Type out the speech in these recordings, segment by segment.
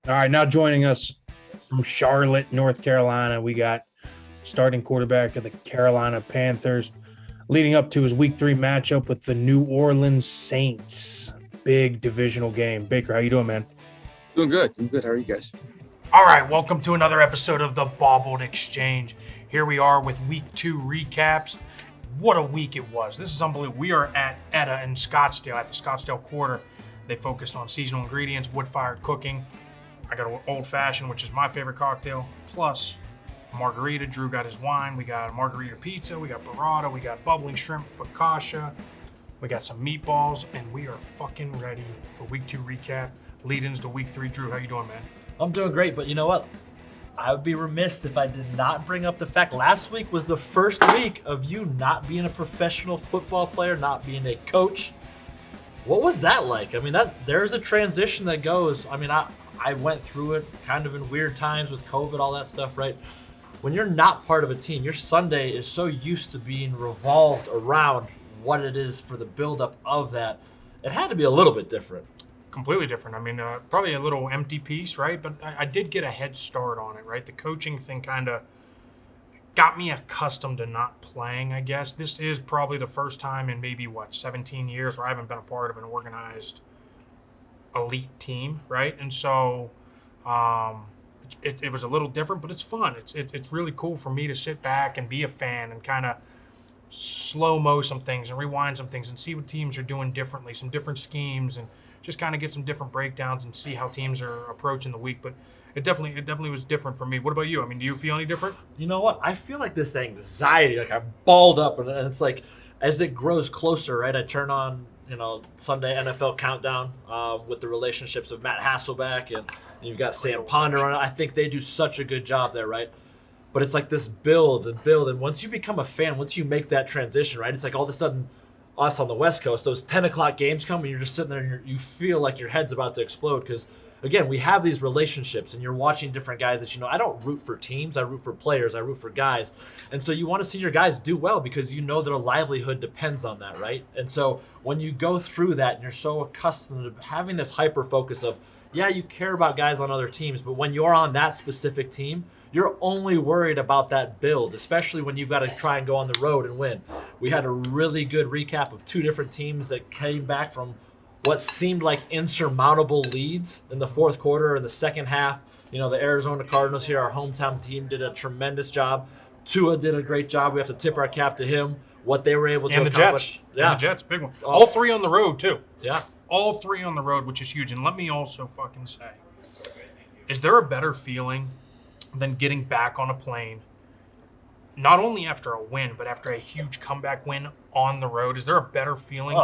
All right, now joining us from Charlotte, North Carolina, we got starting quarterback of the Carolina Panthers, leading up to his Week 3 matchup with the New Orleans Saints. Big divisional game. Baker, how you doing, man? Doing good. Doing good. How are you guys? All right, welcome to another episode of the Bobbled Exchange. Here we are with Week 2 recaps. What a week it was. This is unbelievable. We are at Etta in Scottsdale, at the Scottsdale Quarter. They focus on seasonal ingredients, wood-fired cooking. I got an old-fashioned, which is my favorite cocktail, plus a margarita. Drew got his wine. We got a margarita pizza. We got burrata. We got bubbling shrimp focaccia. We got some meatballs, and we are fucking ready for Week 2 recap. Lead-ins to Week 3. Drew, how you doing, man? I'm doing great, but you know what? I would be remiss if I did not bring up the fact last week was the first week of you not being a professional football player, not being a coach. What was that like? I mean, there's a transition that goes. I mean, I went through it kind of in weird times with COVID, all that stuff, right? When you're not part of a team, your Sunday is so used to being revolved around what it is for the buildup of that. It had to be a little bit different. Completely different. I mean, probably a little empty piece, right? But I did get a head start on it, right? The coaching thing kind of got me accustomed to not playing, I guess. This is probably the first time in maybe, 17 years where I haven't been a part of an organized elite team, right? And so it was a little different, but it's fun. It's really cool for me to sit back and be a fan and kind of slow-mo some things and rewind some things and see what teams are doing differently, some different schemes, and just kind of get some different breakdowns and see how teams are approaching the week. But it definitely was different for me. What about you? I mean, do you feel any different? You know what? I feel like this anxiety, like I'm balled up, and it's like as it grows closer, right? I turn on, Sunday NFL Countdown with the relationships of Matt Hasselbeck and you've got Sam Ponder on it. I think they do such a good job there, right? But it's like this build, and once you become a fan, once you make that transition, right? It's like all of a sudden, us on the West Coast, those 10 o'clock games come and you're just sitting there and you feel like your head's about to explode because, again, we have these relationships and you're watching different guys that I don't root for teams, I root for players, I root for guys. And so you want to see your guys do well because you know their livelihood depends on that, right? And so when you go through that and you're so accustomed to having this hyper focus of, yeah, you care about guys on other teams, but when you're on that specific team, you're only worried about that build, especially when you've got to try and go on the road and win. We had a really good recap of two different teams that came back from what seemed like insurmountable leads in the fourth quarter and the second half. The Arizona Cardinals here, our hometown team, did a tremendous job. Tua did a great job. We have to tip our cap to him, what they were able to accomplish. And the Jets, big one. All three on the road, too. Yeah. All three on the road, which is huge. And let me also fucking say, is there a better feeling than getting back on a plane, not only after a win, but after a huge comeback win on the road? Is there a better feeling?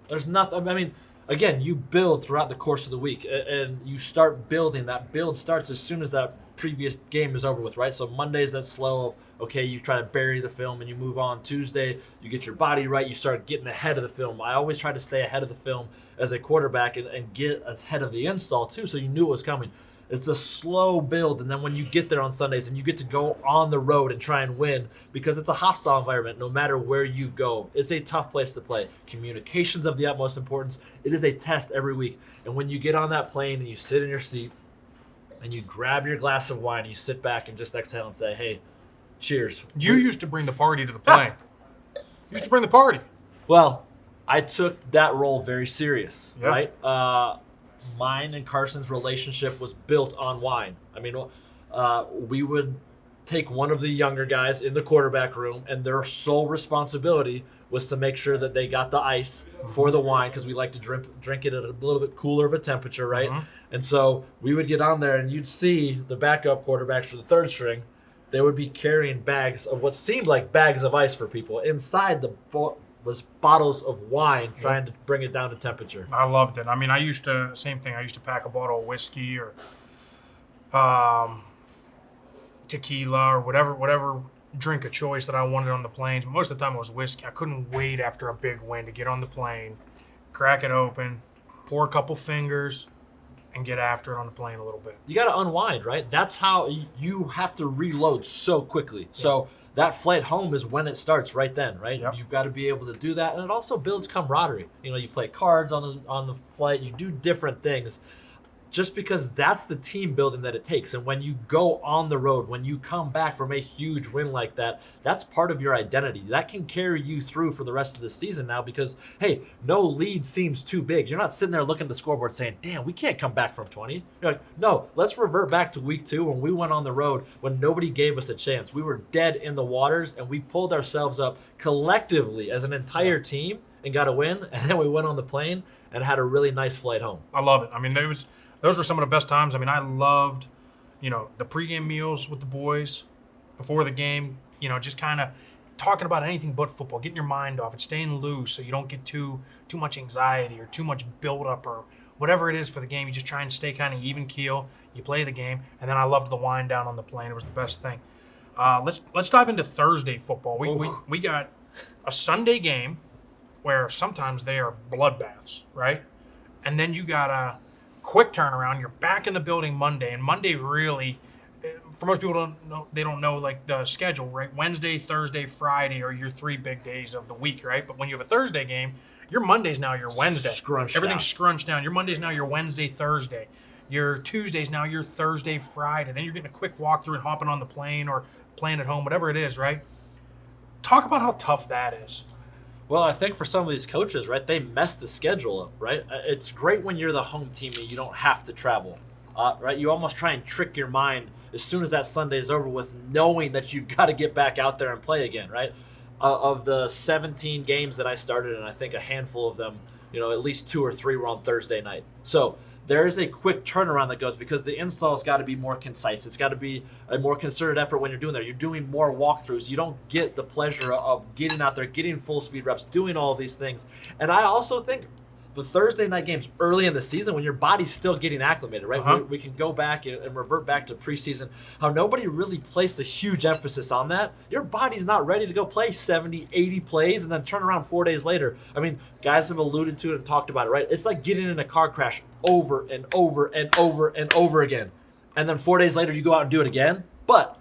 There's nothing. I mean, again, you build throughout the course of the week, and you start building. That build starts as soon as that previous game is over with, right? So Monday's that slow of, okay, you try to bury the film and you move on. Tuesday, you get your body right. You start getting ahead of the film. I always try to stay ahead of the film as a quarterback and get ahead of the install, too, so you knew it was coming. It's a slow build, and then when you get there on Sundays and you get to go on the road and try and win because it's a hostile environment no matter where you go. It's a tough place to play. Communication's of the utmost importance. It is a test every week. And when you get on that plane and you sit in your seat and you grab your glass of wine and you sit back and just exhale and say, hey, cheers. You used to bring the party to the plane. You used to bring the party. Well, I took that role very serious, right? Mine and Carson's relationship was built on wine. I mean, we would take one of the younger guys in the quarterback room, and their sole responsibility was to make sure that they got the ice for the wine because we like to drink it at a little bit cooler of a temperature, right? Mm-hmm. And so we would get on there, and you'd see the backup quarterbacks for the third string. They would be carrying bags of what seemed like bags of ice for people. Inside was bottles of wine trying to bring it down to temperature. I loved it. I mean, same thing. I used to pack a bottle of whiskey or tequila or whatever drink of choice that I wanted on the planes. But most of the time it was whiskey. I couldn't wait after a big win to get on the plane, crack it open, pour a couple fingers, and get after it on the plane a little bit. You got to unwind, right? That's how you have to reload so quickly. Yeah. So that flight home is when it starts right then, right? Yep. You've got to be able to do that, and it also builds camaraderie. You play cards on the flight. You do different things. just because that's the team building that it takes. And when you go on the road, when you come back from a huge win like that, that's part of your identity. That can carry you through for the rest of the season now because, hey, no lead seems too big. You're not sitting there looking at the scoreboard saying, damn, we can't come back from 20. You're like, no, let's revert back to week 2 when we went on the road when nobody gave us a chance. We were dead in the waters, and we pulled ourselves up collectively as an entire team and got a win. And then we went on the plane and had a really nice flight home. I love it. I mean, those were some of the best times. I mean, I loved, the pregame meals with the boys before the game, just kind of talking about anything but football, getting your mind off it, staying loose so you don't get too much anxiety or too much buildup or whatever it is for the game. You just try and stay kind of even keel. You play the game. And then I loved the wind down on the plane. It was the best thing. Let's dive into Thursday football. We got a Sunday game where sometimes they are bloodbaths, right? And then you got a quick turnaround. You're back in the building Monday, and Monday really, for most people they don't know like the schedule, right? Wednesday, Thursday, Friday are your 3 big days of the week, right? But when you have a Thursday game, your Monday's now your Wednesday. Everything's scrunched down. Your Monday's now your Wednesday, Thursday. Your Tuesday's now your Thursday, Friday. Then you're getting a quick walkthrough and hopping on the plane or playing at home, whatever it is, right? Talk about how tough that is. Well, I think for some of these coaches, right, they mess the schedule up, right? It's great when you're the home team and you don't have to travel, right? You almost try and trick your mind as soon as that Sunday is over with knowing that you've got to get back out there and play again, right? Of the 17 games that I started, and I think a handful of them, at least 2 or 3 were on Thursday night. So there is a quick turnaround that goes because the install's got to be more concise. It's got to be a more concerted effort when you're doing that. You're doing more walkthroughs. You don't get the pleasure of getting out there, getting full speed reps, doing all these things. And I also think the Thursday night games early in the season when your body's still getting acclimated, right? Uh-huh. We can go back and revert back to preseason, how nobody really placed a huge emphasis on that. Your body's not ready to go play 70, 80 plays and then turn around 4 days later. I mean, guys have alluded to it and talked about it, right? It's like getting in a car crash over and over and over and over again. And then 4 days later, you go out and do it again. But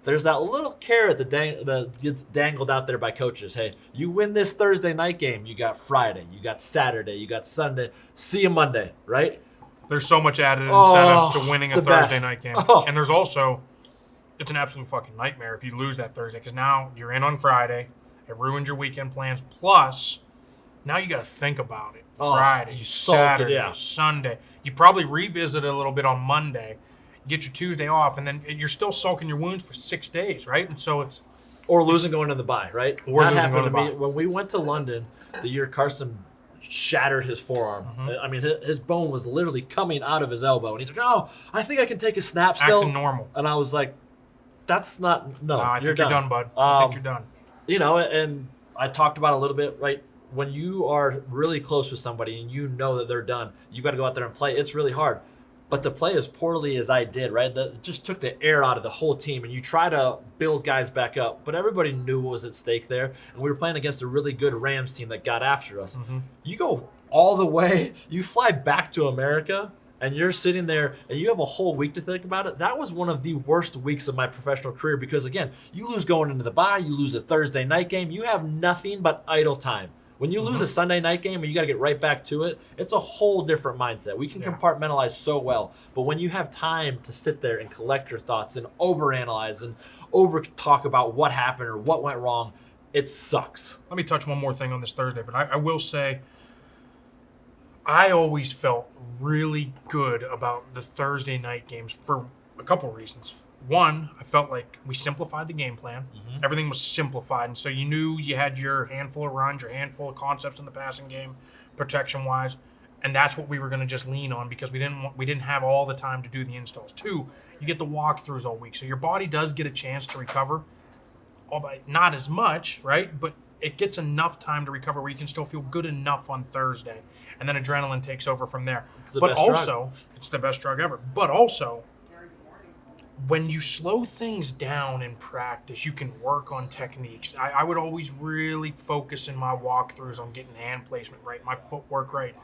there's that little carrot that gets dangled out there by coaches. Hey, you win this Thursday night game, you got Friday, you got Saturday, you got Sunday. See you Monday, right? There's so much added incentive to winning a Thursday best. night game. Oh. And there's also, it's an absolute fucking nightmare if you lose that Thursday because now you're in on Friday. It ruins your weekend plans. Plus, now you got to think about it. Friday, you sulk it, Saturday, yeah. Sunday. You probably revisit it a little bit on Monday. Get your Tuesday off, and then you're still sulking your wounds for 6 days, right? And so it's or losing going to the bye, right? Or that losing happened going to to me when we went to London the year Carson shattered his forearm. Mm-hmm. I mean, his bone was literally coming out of his elbow, and he's like, "Oh, I think I can take a snap still." acting normal. And I was like, "That's not no. I you're think you're done, bud. I think you're done. And I talked about it a little bit, right? When you are really close with somebody and you know that they're done, you got to go out there and play. It's really hard. But to play as poorly as I did, right, that just took the air out of the whole team. And you try to build guys back up. But everybody knew what was at stake there. And we were playing against a really good Rams team that got after us. Mm-hmm. You go all the way. You fly back to America. And you're sitting there and you have a whole week to think about it. That was one of the worst weeks of my professional career because, again, you lose going into the bye. You lose a Thursday night game. You have nothing but idle time. When you lose a Sunday night game and you got to get right back to it, it's a whole different mindset. We can compartmentalize so well. But when you have time to sit there and collect your thoughts and overanalyze and over-talk about what happened or what went wrong, it sucks. Let me touch one more thing on this Thursday, but I will say I always felt really good about the Thursday night games for a couple reasons. One, I felt like we simplified the game plan. Mm-hmm. Everything was simplified, and so you knew you had your handful of runs, your handful of concepts in the passing game, protection-wise, and that's what we were going to just lean on because we didn't have all the time to do the installs. Two, you get the walkthroughs all week, so your body does get a chance to recover, albeit not as much, right? But it gets enough time to recover where you can still feel good enough on Thursday, and then adrenaline takes over from there. It's the but best also, drug. it's the best drug ever. But also, when you slow things down in practice, you can work on techniques. I would always really focus in my walkthroughs on getting hand placement right, my footwork right.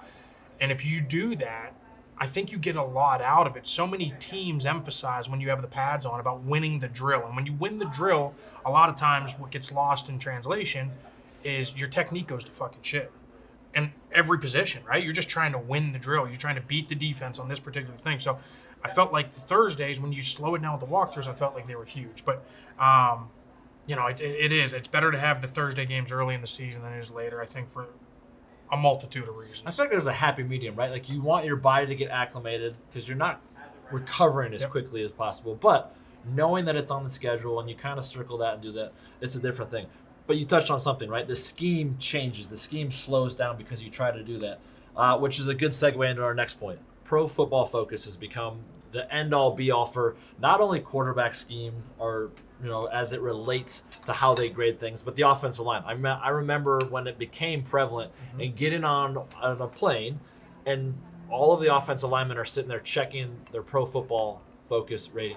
And if you do that, I think you get a lot out of it. So many teams emphasize when you have the pads on about winning the drill. And when you win the drill, a lot of times what gets lost in translation is your technique goes to fucking shit. in every position, right? You're just trying to win the drill. You're trying to beat the defense on this particular thing. So I felt like the Thursdays, when you slow it down with the walkthroughs, I felt like they were huge. But, it is. It's better to have the Thursday games early in the season than it is later, I think, for a multitude of reasons. I feel like there's a happy medium, right? Like you want your body to get acclimated because you're not recovering as quickly as possible. But knowing that it's on the schedule and you kind of circle that and do that, it's a different thing. But you touched on something, right? The scheme changes. The scheme slows down because you try to do that, which is a good segue into our next point. Pro Football Focus has become the end-all, be-all for not only quarterback scheme or, as it relates to how they grade things, but the offensive line. I remember when it became prevalent and getting on a plane and all of the offensive linemen are sitting there checking their Pro Football Focus rating.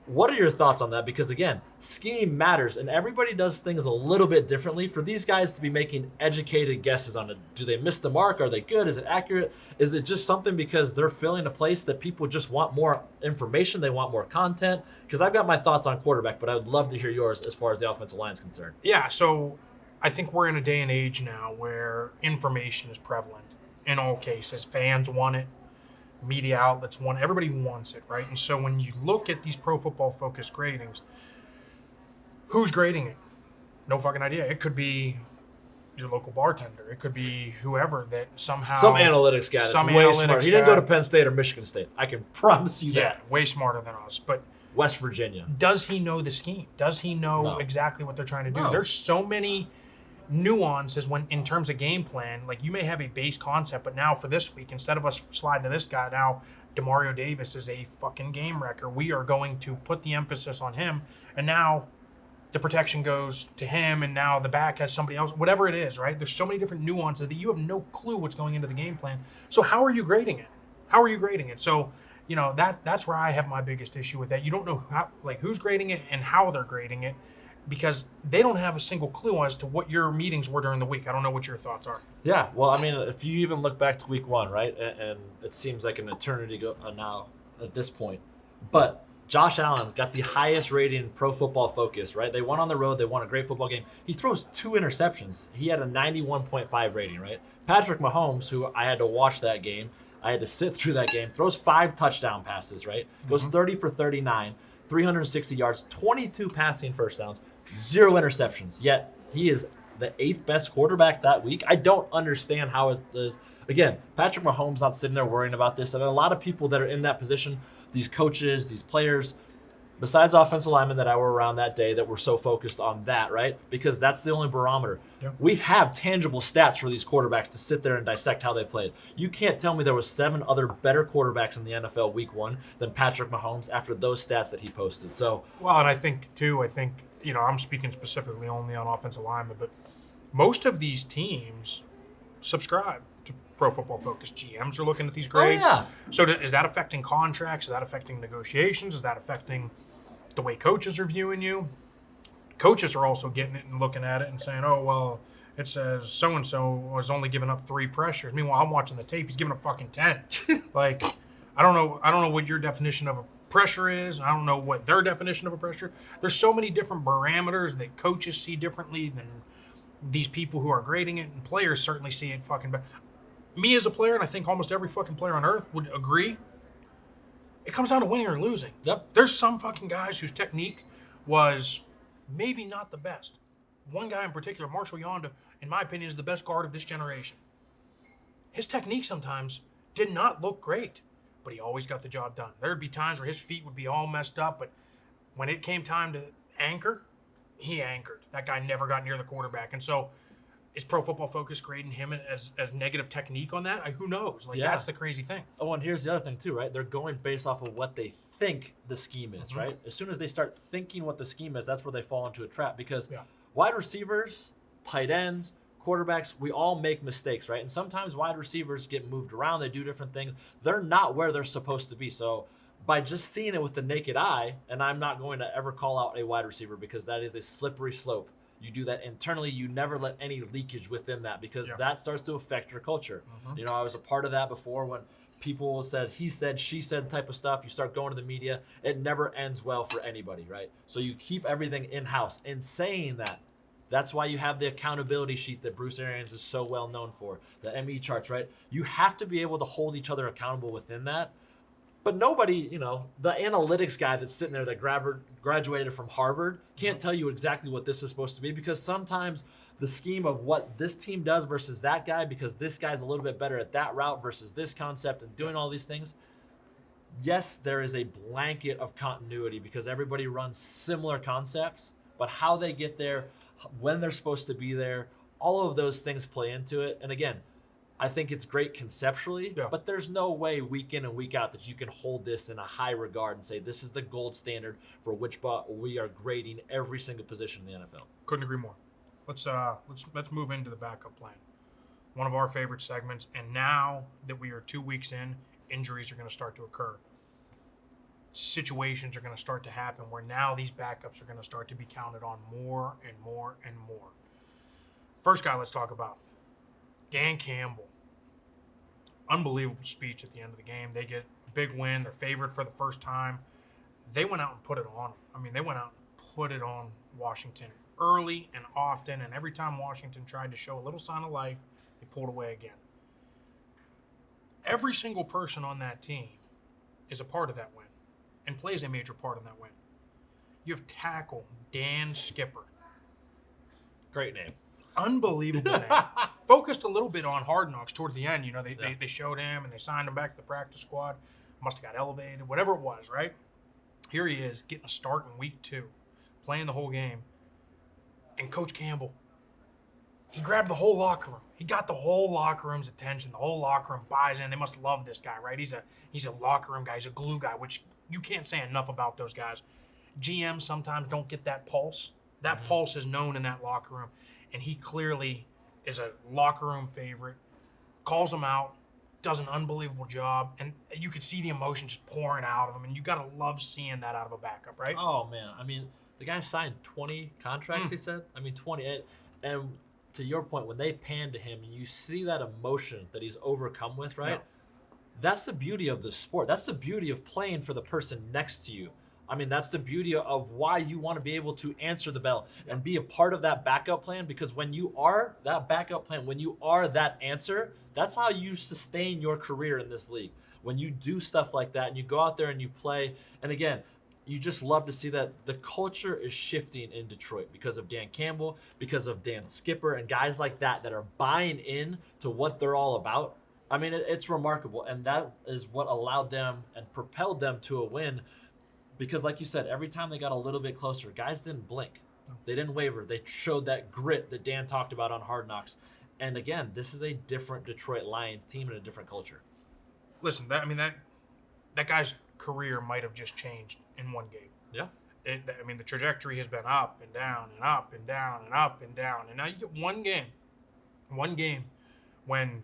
What are your thoughts on that? Because again, scheme matters and everybody does things a little bit differently. For these guys to be making educated guesses on it, do they miss the mark? Are they good? Is it accurate? Is it just something because they're filling a place that people just want more information? They want more content? Because I've got my thoughts on quarterback, but I would love to hear yours as far as the offensive line is concerned. Yeah, so I think we're in a day and age now where information is prevalent in all cases. Fans want it. Media outlets want, everybody wants it, right? And so when you look at these Pro Football Focus gradings, who's grading it? No fucking idea. It could be your local bartender. It could be whoever that somehow... Some analytics guy that's way smart. He didn't go to Penn State or Michigan State. I can promise you that. Yeah, way smarter than us. But West Virginia. Does he know the scheme? Does he know exactly what they're trying to do? No. There's so many nuances when in terms of game plan. Like you may have a base concept, but now for this week, instead of us sliding to this guy, now Demario Davis is a fucking game wrecker. We are going to put the emphasis on him, and now the protection goes to him, and now the back has somebody else. Whatever it is, right? There's so many different nuances that you have no clue what's going into the game plan. So how are you grading it? How are you grading it? So that's where I have my biggest issue with that. You don't know how, like, who's grading it and how they're grading it, because they don't have a single clue as to what your meetings were during the week. I don't know what your thoughts are. Yeah, well, I mean, if you even look back to week one, right, and it seems like an eternity ago now at this point, but Josh Allen got the highest rating Pro Football Focus, right? They went on the road. They won a great football game. He throws 2 interceptions. He had a 91.5 rating, right? Patrick Mahomes, who I had to watch that game, I had to sit through that game, throws 5 touchdown passes, right? Goes 30 for 39, 360 yards, 22 passing first downs, 0 interceptions. Yet he is the 8th best quarterback that week. I don't understand how it is. Again, Patrick Mahomes not sitting there worrying about this. And a lot of people that are in that position, these coaches, these players, besides offensive linemen that I were around that day that were so focused on that, right? Because that's the only barometer. Yeah. We have tangible stats for these quarterbacks to sit there and dissect how they played. You can't tell me there was 7 other better quarterbacks in the NFL week 1 than Patrick Mahomes after those stats that he posted. So, well, and I think, I'm speaking specifically only on offensive linemen, but most of these teams subscribe to Pro Football Focus. GMs are looking at these grades. Oh, yeah. So is that affecting contracts? Is that affecting negotiations? Is that affecting the way coaches are viewing you? Coaches are also getting it and looking at it and saying, oh, well, it says so-and-so was only giving up 3 pressures. Meanwhile, I'm watching the tape. He's giving up fucking 10. Like, I don't know what your definition of a pressure is. I don't know what their definition of a pressure. There's so many different parameters that coaches see differently than these people who are grading it, and players certainly see it fucking bad. Me as a player, and I think almost every fucking player on earth would agree, it comes down to winning or losing. Yep. There's some fucking guys whose technique was maybe not the best. One guy in particular, Marshall Yonda, in my opinion, is the best guard of this generation. His technique sometimes did not look great, but he always got the job done. There would be times where his feet would be all messed up, but when it came time to anchor, he anchored. That guy never got near the quarterback. And so is Pro Football Focus grading him as negative technique on that? Who knows? That's the crazy thing. Oh, and here's the other thing too, right? They're going based off of what they think the scheme is, right? As soon as they start thinking what the scheme is, that's where they fall into a trap. Because wide receivers, tight ends, quarterbacks, we all make mistakes, right? And sometimes wide receivers get moved around. They do different things. They're not where they're supposed to be. So by just seeing it with the naked eye, and I'm not going to ever call out a wide receiver because that is a slippery slope. You do that internally. You never let any leakage within that because that starts to affect your culture. I was a part of that before when people said he said, she said type of stuff. You start going to the media. It never ends well for anybody, right? So you keep everything in-house. And saying that, That's why you have the accountability sheet that Bruce Arians is so well known for, the ME charts, right? You have to be able to hold each other accountable within that. But nobody, the analytics guy that's sitting there that graduated from Harvard can't tell you exactly what this is supposed to be, because sometimes the scheme of what this team does versus that guy, because this guy's a little bit better at that route versus this concept and doing all these things. Yes, there is a blanket of continuity because everybody runs similar concepts, but how they get there, when they're supposed to be there, all of those things play into it. And again, I think it's great conceptually, but there's no way week in and week out that you can hold this in a high regard and say this is the gold standard for which we are grading every single position in the NFL. Couldn't agree more. Let's move into the backup plan. One of our favorite segments, and now that we are 2 weeks in, injuries are going to start to occur. Situations are going to start to happen where now these backups are going to start to be counted on more and more and more. First guy let's talk about, Dan Campbell. Unbelievable speech at the end of the game. They get a big win. They're favored for the first time. They went out and put it on them. I mean, they went out and put it on Washington early and often, and every time Washington tried to show a little sign of life, they pulled away again. Every single person on that team is a part of that win and plays a major part in that win. You have tackle Dan Skipper. Great name. Unbelievable name. Focused a little bit on Hard Knocks towards the end. They showed him and they signed him back to the practice squad. Must have got elevated, whatever it was, right? Here he is getting a start in week 2, playing the whole game. And Coach Campbell, he grabbed the whole locker room. He got the whole locker room's attention. The whole locker room buys in. They must love this guy, right? He's a locker room guy. He's a glue guy, which you can't say enough about those guys. GMs sometimes don't get that pulse. That pulse is known in that locker room. And he clearly is a locker room favorite. Calls him out. Does an unbelievable job. And you could see the emotion just pouring out of him. And you got to love seeing that out of a backup, right? Oh, man. I mean, the guy signed 20 contracts, he said. I mean, 20. And to your point, when they pan to him and you see that emotion that he's overcome with, right? Yeah. That's the beauty of the sport. That's the beauty of playing for the person next to you. I mean, that's the beauty of why you want to be able to answer the bell and be a part of that backup plan, because when you are that backup plan, when you are that answer, that's how you sustain your career in this league. When you do stuff like that and you go out there and you play, and again, you just love to see that the culture is shifting in Detroit because of Dan Campbell, because of Dan Skipper, and guys like that are buying in to what they're all about. I mean, it's remarkable, and that is what allowed them and propelled them to a win. Because like you said, every time they got a little bit closer, guys didn't blink. They didn't waver. They showed that grit that Dan talked about on Hard Knocks. And again, this is a different Detroit Lions team and a different culture. Listen, that guy's career might have just changed in one game. Yeah. The trajectory has been up and down and up and down and up and down. And now you get one game when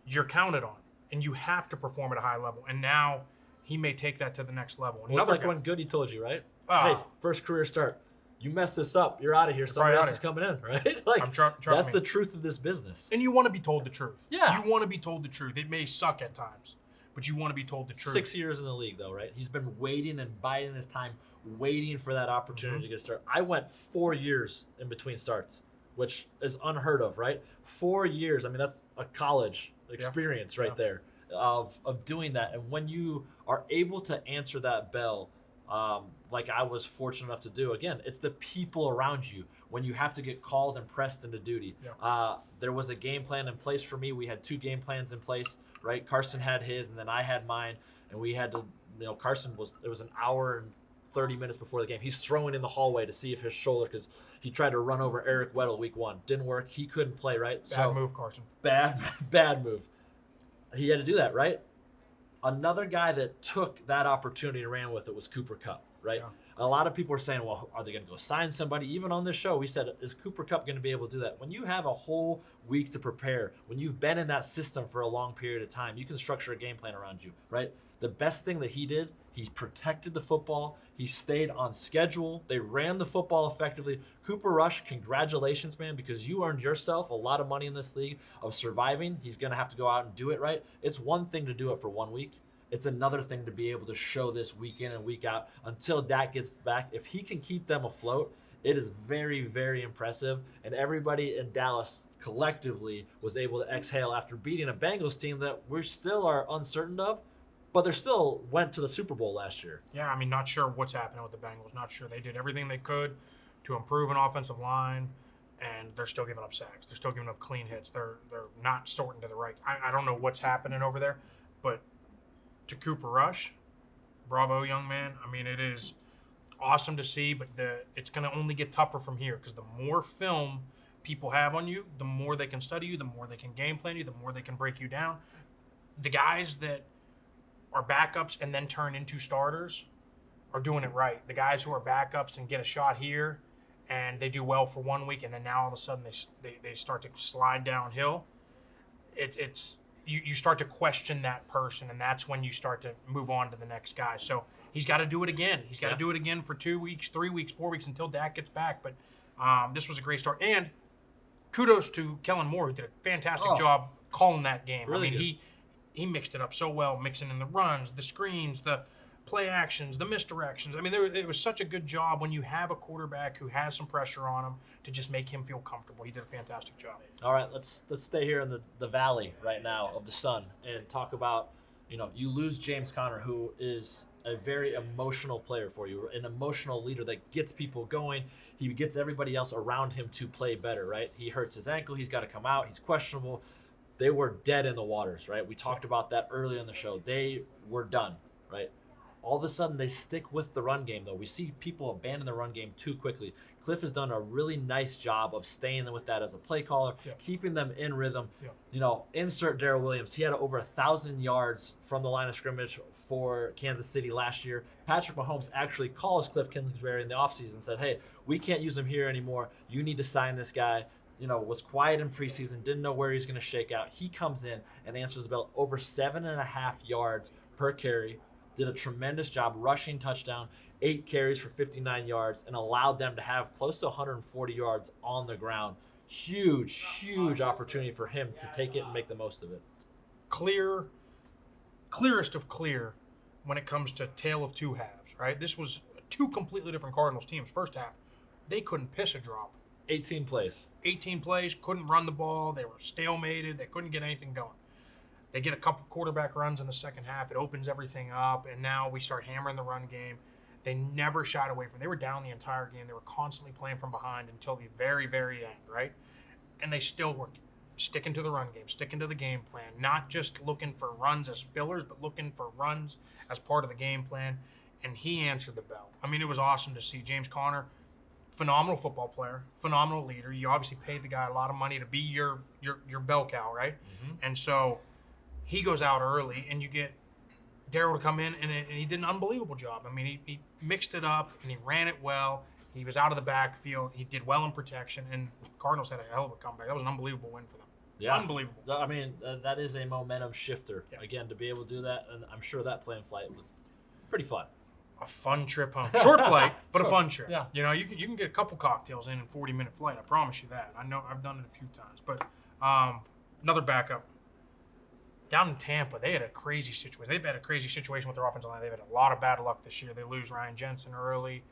you're counted on and you have to perform at a high level. And now he may take that to the next level. Well, it's like when Goody told you, right? Hey, first career start. You mess this up, you're out of here. Somebody else is coming in, right? Like, that's the truth of this business. And you want to be told the truth. Yeah. You want to be told the truth. It may suck at times, but you want to be told the truth. 6 years in the league, though, right? He's been waiting and biding his time, waiting for that opportunity to get started. I went 4 years in between starts, which is unheard of, right? 4 years. I mean, that's a college experience right there of doing that. And when you are able to answer that bell, like I was fortunate enough to do, again, it's the people around you when you have to get called and pressed into duty. There was a game plan in place for me. We had 2 game plans in place, right? Carson had his and then I had mine, and we had to, Carson it was an hour and 30 minutes before the game. He's throwing in the hallway to see if his shoulder, because he tried to run over Eric Weddle week 1. Didn't work. He couldn't play, right? Bad move, Carson. Bad move. He had to do that, right? Another guy that took that opportunity and ran with it was Cooper Kupp, right? Yeah. A lot of people are saying, well, are they going to go sign somebody? Even on this show, we said, is Cooper Kupp going to be able to do that? When you have a whole week to prepare, when you've been in that system for a long period of time, you can structure a game plan around you, right? The best thing that he did, he protected the football. He stayed on schedule. They ran the football effectively. Cooper Rush, congratulations, man, because you earned yourself a lot of money in this league of surviving. He's going to have to go out and do it, right? It's one thing to do it for 1 week. It's another thing to be able to show this week in and week out until Dak gets back. If he can keep them afloat, It is very, very impressive. And everybody in Dallas collectively was able to exhale after beating a Bengals team that we still are uncertain of, but they still went to the Super Bowl last year. Yeah, I mean, not sure what's happening with the Bengals. Not sure. They did everything they could to improve an offensive line, and they're still giving up sacks. They're still giving up clean hits. They're not sorting to the right. I don't know what's happening over there, but to Cooper Rush, bravo, young man. I mean, it is awesome to see, but it's going to only get tougher from here because the more film people have on you, the more they can study you, the more they can game plan you, the more they can break you down. The guys that are backups and then turn into starters are doing it right. The guys who are backups and get a shot here and they do well for 1 week and then now all of a sudden they start to slide downhill, you start to question that person, and that's when you start to move on to the next guy. So he's got to do it again. He's got to do it again for 2 weeks, 3 weeks, 4 weeks until Dak gets back. But this was a great start. And kudos to Kellen Moore, who did a fantastic job calling that game. Really I mean, he mixed it up so well, mixing in the runs, the screens, the play actions, the misdirections. I mean, it was such a good job when you have a quarterback who has some pressure on him to just make him feel comfortable. He did a fantastic job. All right, let's stay here in the valley right now of the sun and talk about, you lose James Conner, who is a very emotional player for you, an emotional leader that gets people going. He gets everybody else around him to play better, right? He hurts his ankle. He's got to come out. He's questionable. They were dead in the waters, right? We talked about that earlier in the show. They were done, right? All of a sudden, they stick with the run game, though. We see people abandon the run game too quickly. Cliff has done a really nice job of staying with that as a play caller, keeping them in rrhythm. Insert Darrell Williams. He had over 1,000 yards from the line of scrimmage for Kansas City last year. Patrick Mahomes actually calls Cliff Kingsbury in the offseason and said, hey, we can't use him here anymore. You need to sign this guy. Was quiet in preseason, didn't know where he was going to shake out. He comes in and answers the bell over 7.5 yards per carry. Did a tremendous job rushing touchdown, 8 carries for 59 yards, and allowed them to have close to 140 yards on the ground. Huge opportunity for him to take it and make the most of it. Clearest of clear when it comes to tale of two halves, right? This was 2 completely different Cardinals teams. First half, they couldn't piss a drop. 18 plays, couldn't run the ball. They were stalemated. They couldn't get anything going. They get a couple quarterback runs in the second half. It opens everything up, and now we start hammering the run game. They never shied away from it. They were down the entire game. They were constantly playing from behind until the very, very end, right? And they still were sticking to the run game, sticking to the game plan, not just looking for runs as fillers, but looking for runs as part of the game plan. And he answered the bell. I mean, it was awesome to see. James Conner, phenomenal football player, phenomenal leader. You obviously paid the guy a lot of money to be your bell cow, right? Mm-hmm. And so he goes out early, and you get Darrell to come in, and he did an unbelievable job. I mean, he mixed it up, and he ran it well. He was out of the backfield. He did well in protection, and Cardinals had a hell of a comeback. That was an unbelievable win for them. Yeah. Unbelievable. I mean, that is a momentum shifter. Yeah. Again, to be able to do that, and I'm sure that plane flight was pretty fun. A fun trip home. Short flight, but a fun trip. Yeah. You can get a couple cocktails in 40-minute flight. I promise you that. I know I've done it a few times. But another backup. Down in Tampa, they had a crazy situation. They've had a crazy situation with their offensive line. They've had a lot of bad luck this year. They lose Ryan Jensen early.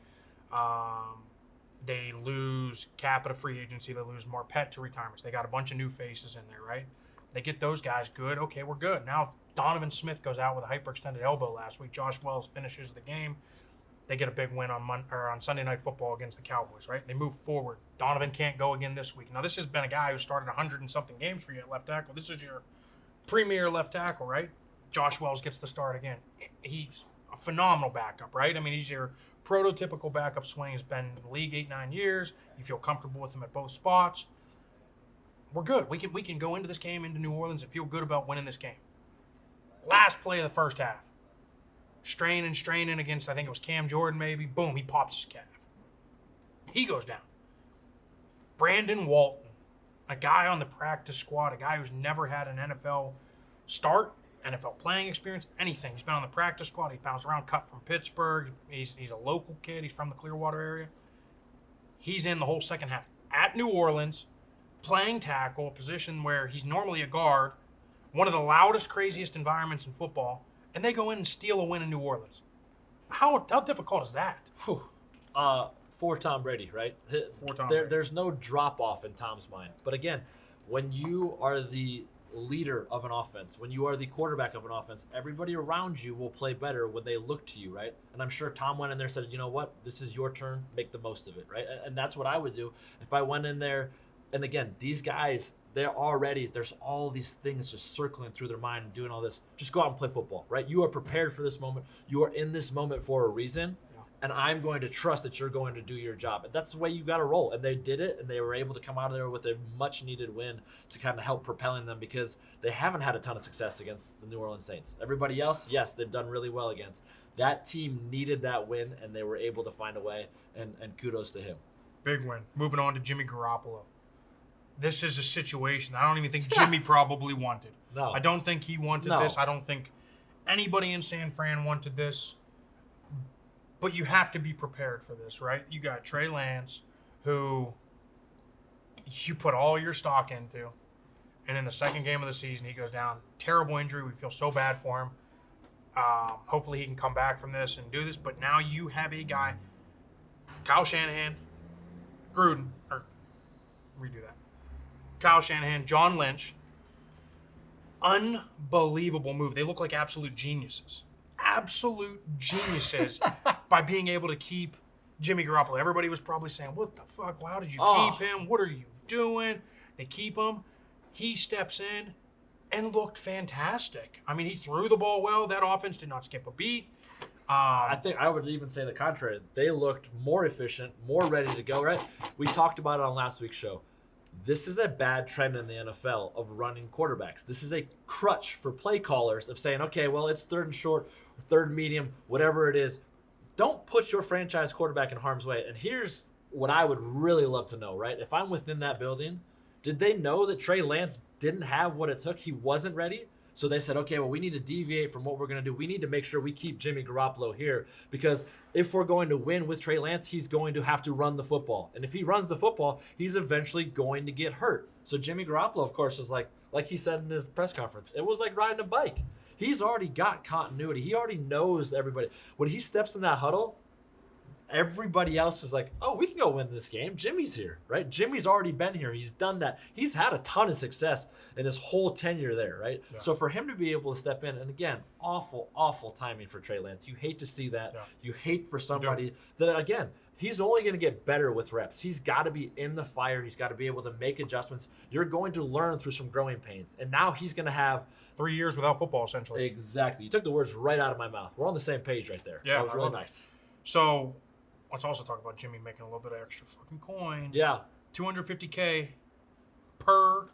They lose Capita free agency. They lose Marpet to retirement. So they got a bunch of new faces in there, right? They get those guys good. Okay, we're good. Now Donovan Smith goes out with a hyperextended elbow last week. Josh Wells finishes the game. They get a big win on Sunday Night Football against the Cowboys, right? They move forward. Donovan can't go again this week. Now, this has been a guy who started 100-and-something games for you at left tackle. This is your premier left tackle, right? Josh Wells gets the start again. He's a phenomenal backup, right? I mean, he's your prototypical backup swing. He's been in the league 8-9 years. You feel comfortable with him at both spots. We're good. We can go into this game, into New Orleans, and feel good about winning this game. Last play of the first half. Straining against, I think it was Cam Jordan maybe. Boom, he pops his calf. He goes down. Brandon Walton, a guy on the practice squad, a guy who's never had an NFL start, NFL playing experience, anything. He's been on the practice squad. He bounced around, cut from Pittsburgh. He's a local kid. He's from the Clearwater area. He's in the whole second half at New Orleans, playing tackle, a position where he's normally a guard, one of the loudest, craziest environments in football, and they go in and steal a win in New Orleans. How difficult is that? for Tom Brady, right? For Tom Brady. There's no drop off in Tom's mind. But again, when you are the leader of an offense, when you are the quarterback of an offense, everybody around you will play better when they look to you, right? And I'm sure Tom went in there and said, you know what, this is your turn, make the most of it, right? And that's what I would do if I went in there. And again, these guys, there's all these things just circling through their mind and doing all this. Just go out and play football, right? You are prepared for this moment. You are in this moment for a reason. And I'm going to trust that you're going to do your job. And that's the way you got to roll. And they did it, and they were able to come out of there with a much-needed win to kind of help propelling them because they haven't had a ton of success against the New Orleans Saints. Everybody else, yes, they've done really well against. That team needed that win, and they were able to find a way, and kudos to him. Big win. Moving on to Jimmy Garoppolo. This is a situation I don't even think Jimmy probably wanted. No. I don't think he wanted this. I don't think anybody in San Fran wanted this. But you have to be prepared for this, right? You got Trey Lance, who you put all your stock into, and in the second game of the season, he goes down. Terrible injury. We feel so bad for him. Hopefully he can come back from this and do this. But now you have a guy, Kyle Shanahan, Gruden, or redo that. Kyle Shanahan, John Lynch. Unbelievable move. They look like absolute geniuses. Absolute geniuses by being able to keep Jimmy Garoppolo. Everybody was probably saying, what the fuck? How did you keep him? What are you doing? They keep him. He steps in and looked fantastic. I mean, he threw the ball well. That offense did not skip a beat. I think I would even say the contrary. They looked more efficient, more ready to go, right? We talked about it on last week's show. This is a bad trend in the NFL of running quarterbacks. This is a crutch for play callers of saying, okay, well, it's third and short, third and medium, whatever it is. Don't put your franchise quarterback in harm's way. And here's what I would really love to know, right? If I'm within that building, did they know that Trey Lance didn't have what it took? He wasn't ready. So they said, okay, well, we need to deviate from what we're going to do. We need to make sure we keep Jimmy Garoppolo here because if we're going to win with Trey Lance, he's going to have to run the football. And if he runs the football, he's eventually going to get hurt. So Jimmy Garoppolo, of course, is like he said in his press conference, it was like riding a bike. He's already got continuity. He already knows everybody. When he steps in that huddle, everybody else is like, oh, we can go win this game. Jimmy's here, right? Jimmy's already been here. He's done that. He's had a ton of success in his whole tenure there, right? Yeah. So for him to be able to step in, and again, awful, awful timing for Trey Lance. You hate to see that. Yeah. You hate for somebody that, again, he's only going to get better with reps. He's got to be in the fire. He's got to be able to make adjustments. You're going to learn through some growing pains. And now he's going to have 3 years without football, essentially. Exactly. You took the words right out of my mouth. We're on the same page right there. Yeah. That was really nice. So let's also talk about Jimmy making a little bit of extra fucking coin. Yeah. $250K per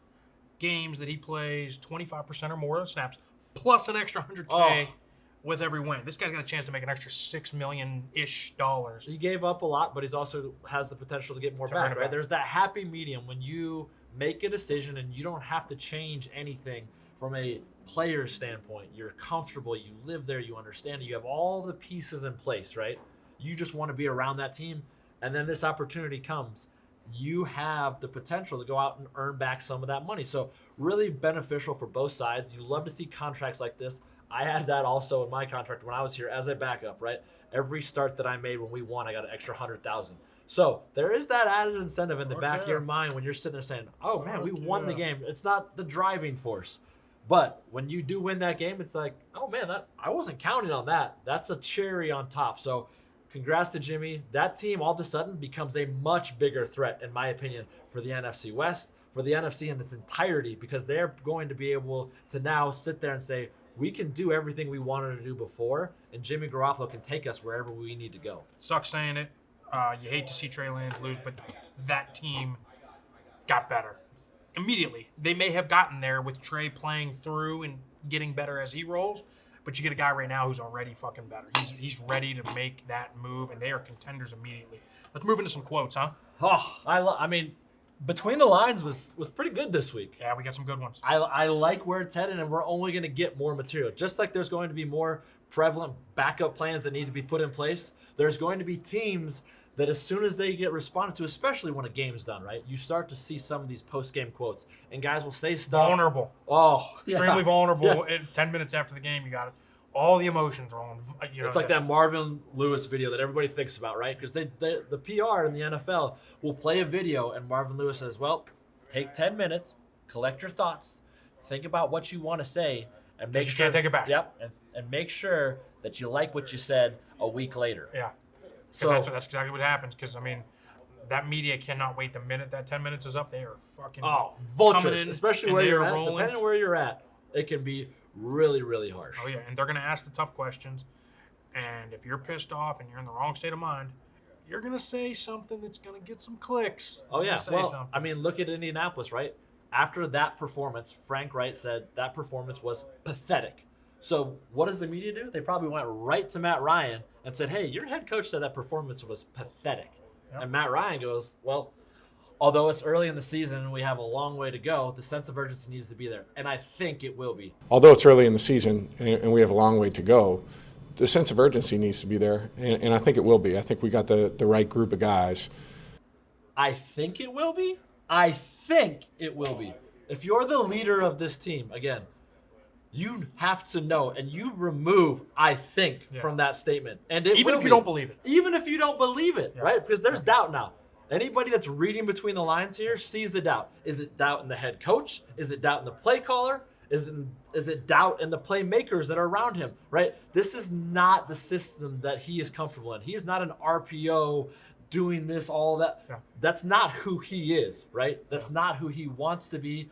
games that he plays, 25% or more of snaps, plus an extra $100K with every win. This guy's got a chance to make an extra $6 million-ish. He gave up a lot, but he's also has the potential to get more back, right? There's that happy medium when you make a decision and you don't have to change anything from a player's standpoint. You're comfortable, you live there, you understand, you have all the pieces in place, right? You just want to be around that team, and then this opportunity comes. You have the potential to go out and earn back some of that money. So really beneficial for both sides. You love to see contracts like this. I had that also in my contract when I was here as a backup, right? Every start that I made when we won, I got an extra $100,000. So there is that added incentive in the back of your mind when you're sitting there saying, oh, man, we won the game. It's not the driving force. But when you do win that game, it's like, oh, man, I wasn't counting on that. That's a cherry on top. So congrats to Jimmy. That team all of a sudden becomes a much bigger threat, in my opinion, for the NFC West, for the NFC in its entirety, because they're going to be able to now sit there and say, we can do everything we wanted to do before, and Jimmy Garoppolo can take us wherever we need to go. Sucks saying it. You hate to see Trey Lance lose, but that team got better immediately. They may have gotten there with Trey playing through and getting better as he rolls, but you get a guy right now who's already fucking better. He's ready to make that move, and they are contenders immediately. Let's move into some quotes, huh? Oh, I mean, Between the Lines was pretty good this week. Yeah, we got some good ones. I like where it's headed, and we're only going to get more material. Just like there's going to be more prevalent backup plans that need to be put in place, there's going to be teams that as soon as they get responded to, especially when a game's done, right, you start to see some of these post-game quotes, and guys will say stuff. Vulnerable. Oh, Extremely vulnerable. Yes. 10 minutes after the game, you got it. all the emotions rolling. It's like that Marvin Lewis video that everybody thinks about, right? Because the PR in the NFL will play a video, and Marvin Lewis says, well, take 10 minutes, collect your thoughts, think about what you want to say, and make sure. You can't take it back. Yep, and make sure that you like what you said a week later. Yeah. So that's exactly what happens. Because, I mean, that media cannot wait the minute that 10 minutes is up. They are fucking vultures, especially where you're at. Rolling. Depending on where you're at, it can be really, really harsh. Oh, yeah, and they're going to ask the tough questions. And if you're pissed off and you're in the wrong state of mind, you're going to say something that's going to get some clicks. Oh, yeah. Well, I mean, look at Indianapolis, right? After that performance, Frank Wright said that performance was pathetic. So what does the media do? They probably went right to Matt Ryan and said, hey, your head coach said that performance was pathetic. Yep. And Matt Ryan goes, well, although it's early in the season and we have a long way to go, the sense of urgency needs to be there. And I think it will be. Although it's early in the season and we have a long way to go, the sense of urgency needs to be there. And I think it will be. I think we got the right group of guys. I think it will be? I think it will be. If you're the leader of this team, again, you have to know, and you remove "I think" from that statement, and even if you don't believe it, even if you don't believe it, right? Because there's doubt now. Anybody that's reading between the lines here sees the doubt. Is it doubt in the head coach? Is it doubt in the play caller? Is it doubt in the playmakers that are around him? Right? This is not the system that he is comfortable in. He is not an RPO doing this, all that. Yeah. That's not who he is, right? That's not who he wants to be.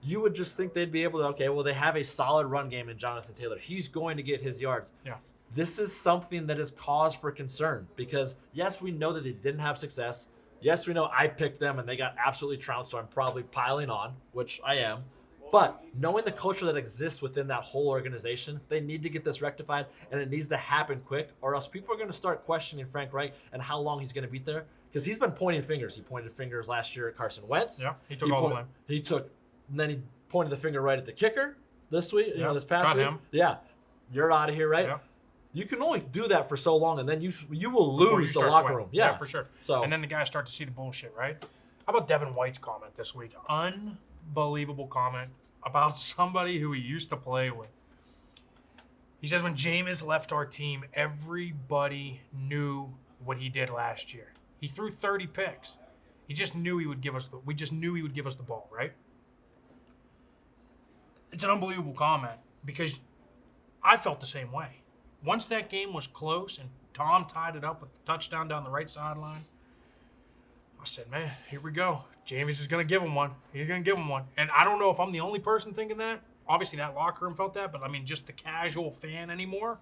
You would just think they'd be able to, okay, well, they have a solid run game in Jonathan Taylor. He's going to get his yards. Yeah. This is something that is cause for concern because, yes, we know that they didn't have success. Yes, we know I picked them and they got absolutely trounced, so I'm probably piling on, which I am. But knowing the culture that exists within that whole organization, they need to get this rectified, and it needs to happen quick, or else people are going to start questioning Frank Reich and how long he's going to be there. Because he's been pointing fingers. He pointed fingers last year at Carson Wentz. Yeah, he took all the blame. And then he pointed the finger right at the kicker this week, this past week. Him. Yeah, you're out of here, right? Yeah. You can only do that for so long, and then you will lose the locker room. Yeah, for sure. So, and then the guys start to see the bullshit, right? How about Devin White's comment this week? Unbelievable comment about somebody who he used to play with. He says, when Jameis left our team, everybody knew what he did last year. He threw 30 picks. He just knew he would give us we just knew he would give us the ball, right? It's an unbelievable comment because I felt the same way. Once that game was close and Tom tied it up with the touchdown down the right sideline, I said, man, here we go. Jameis is going to give him one. He's going to give him one. And I don't know if I'm the only person thinking that. Obviously, that locker room felt that. But, I mean, just the casual fan anymore,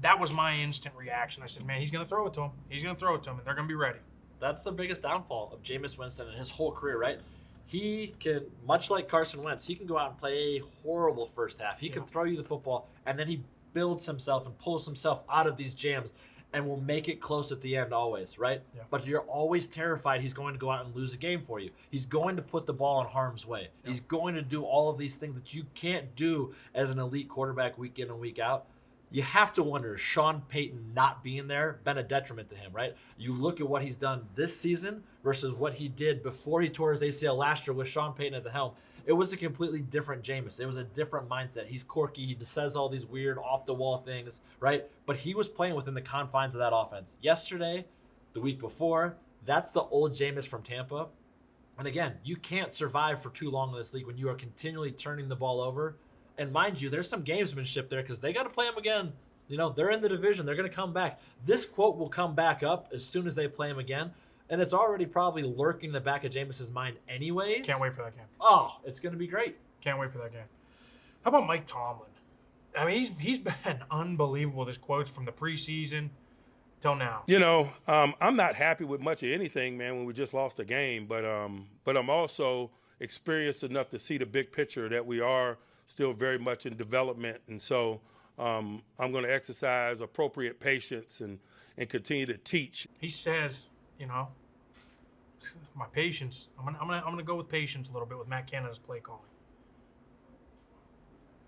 that was my instant reaction. I said, man, he's going to throw it to him. He's going to throw it to him, and they're going to be ready. That's the biggest downfall of Jameis Winston in his whole career, right? He can, much like Carson Wentz, he can go out and play a horrible first half. He can throw you the football, and then he builds himself and pulls himself out of these jams and will make it close at the end always, right? Yeah. But you're always terrified he's going to go out and lose a game for you. He's going to put the ball in harm's way. Yeah. He's going to do all of these things that you can't do as an elite quarterback week in and week out. You have to wonder, Sean Payton not being there been a detriment to him, right? You look at what he's done this season versus what he did before he tore his ACL last year with Sean Payton at the helm. It was a completely different Jameis. It was a different mindset. He's quirky. He says all these weird off-the-wall things, right? But he was playing within the confines of that offense. Yesterday, the week before, that's the old Jameis from Tampa. And again, you can't survive for too long in this league when you are continually turning the ball over. And mind you, there's some gamesmanship there because they got to play him again. You know, they're in the division. They're going to come back. This quote will come back up as soon as they play him again. And it's already probably lurking in the back of Jameis's mind anyways. Can't wait for that game. Oh, it's going to be great. Can't wait for that game. How about Mike Tomlin? I mean, he's been unbelievable. This quotes from the preseason till now. You know, I'm not happy with much of anything, man, when we just lost a game. But I'm also experienced enough to see the big picture that we are still very much in development. And so I'm going to exercise appropriate patience and continue to teach. He says, you know, my patience. I'm gonna go with patience a little bit with Matt Canada's play calling.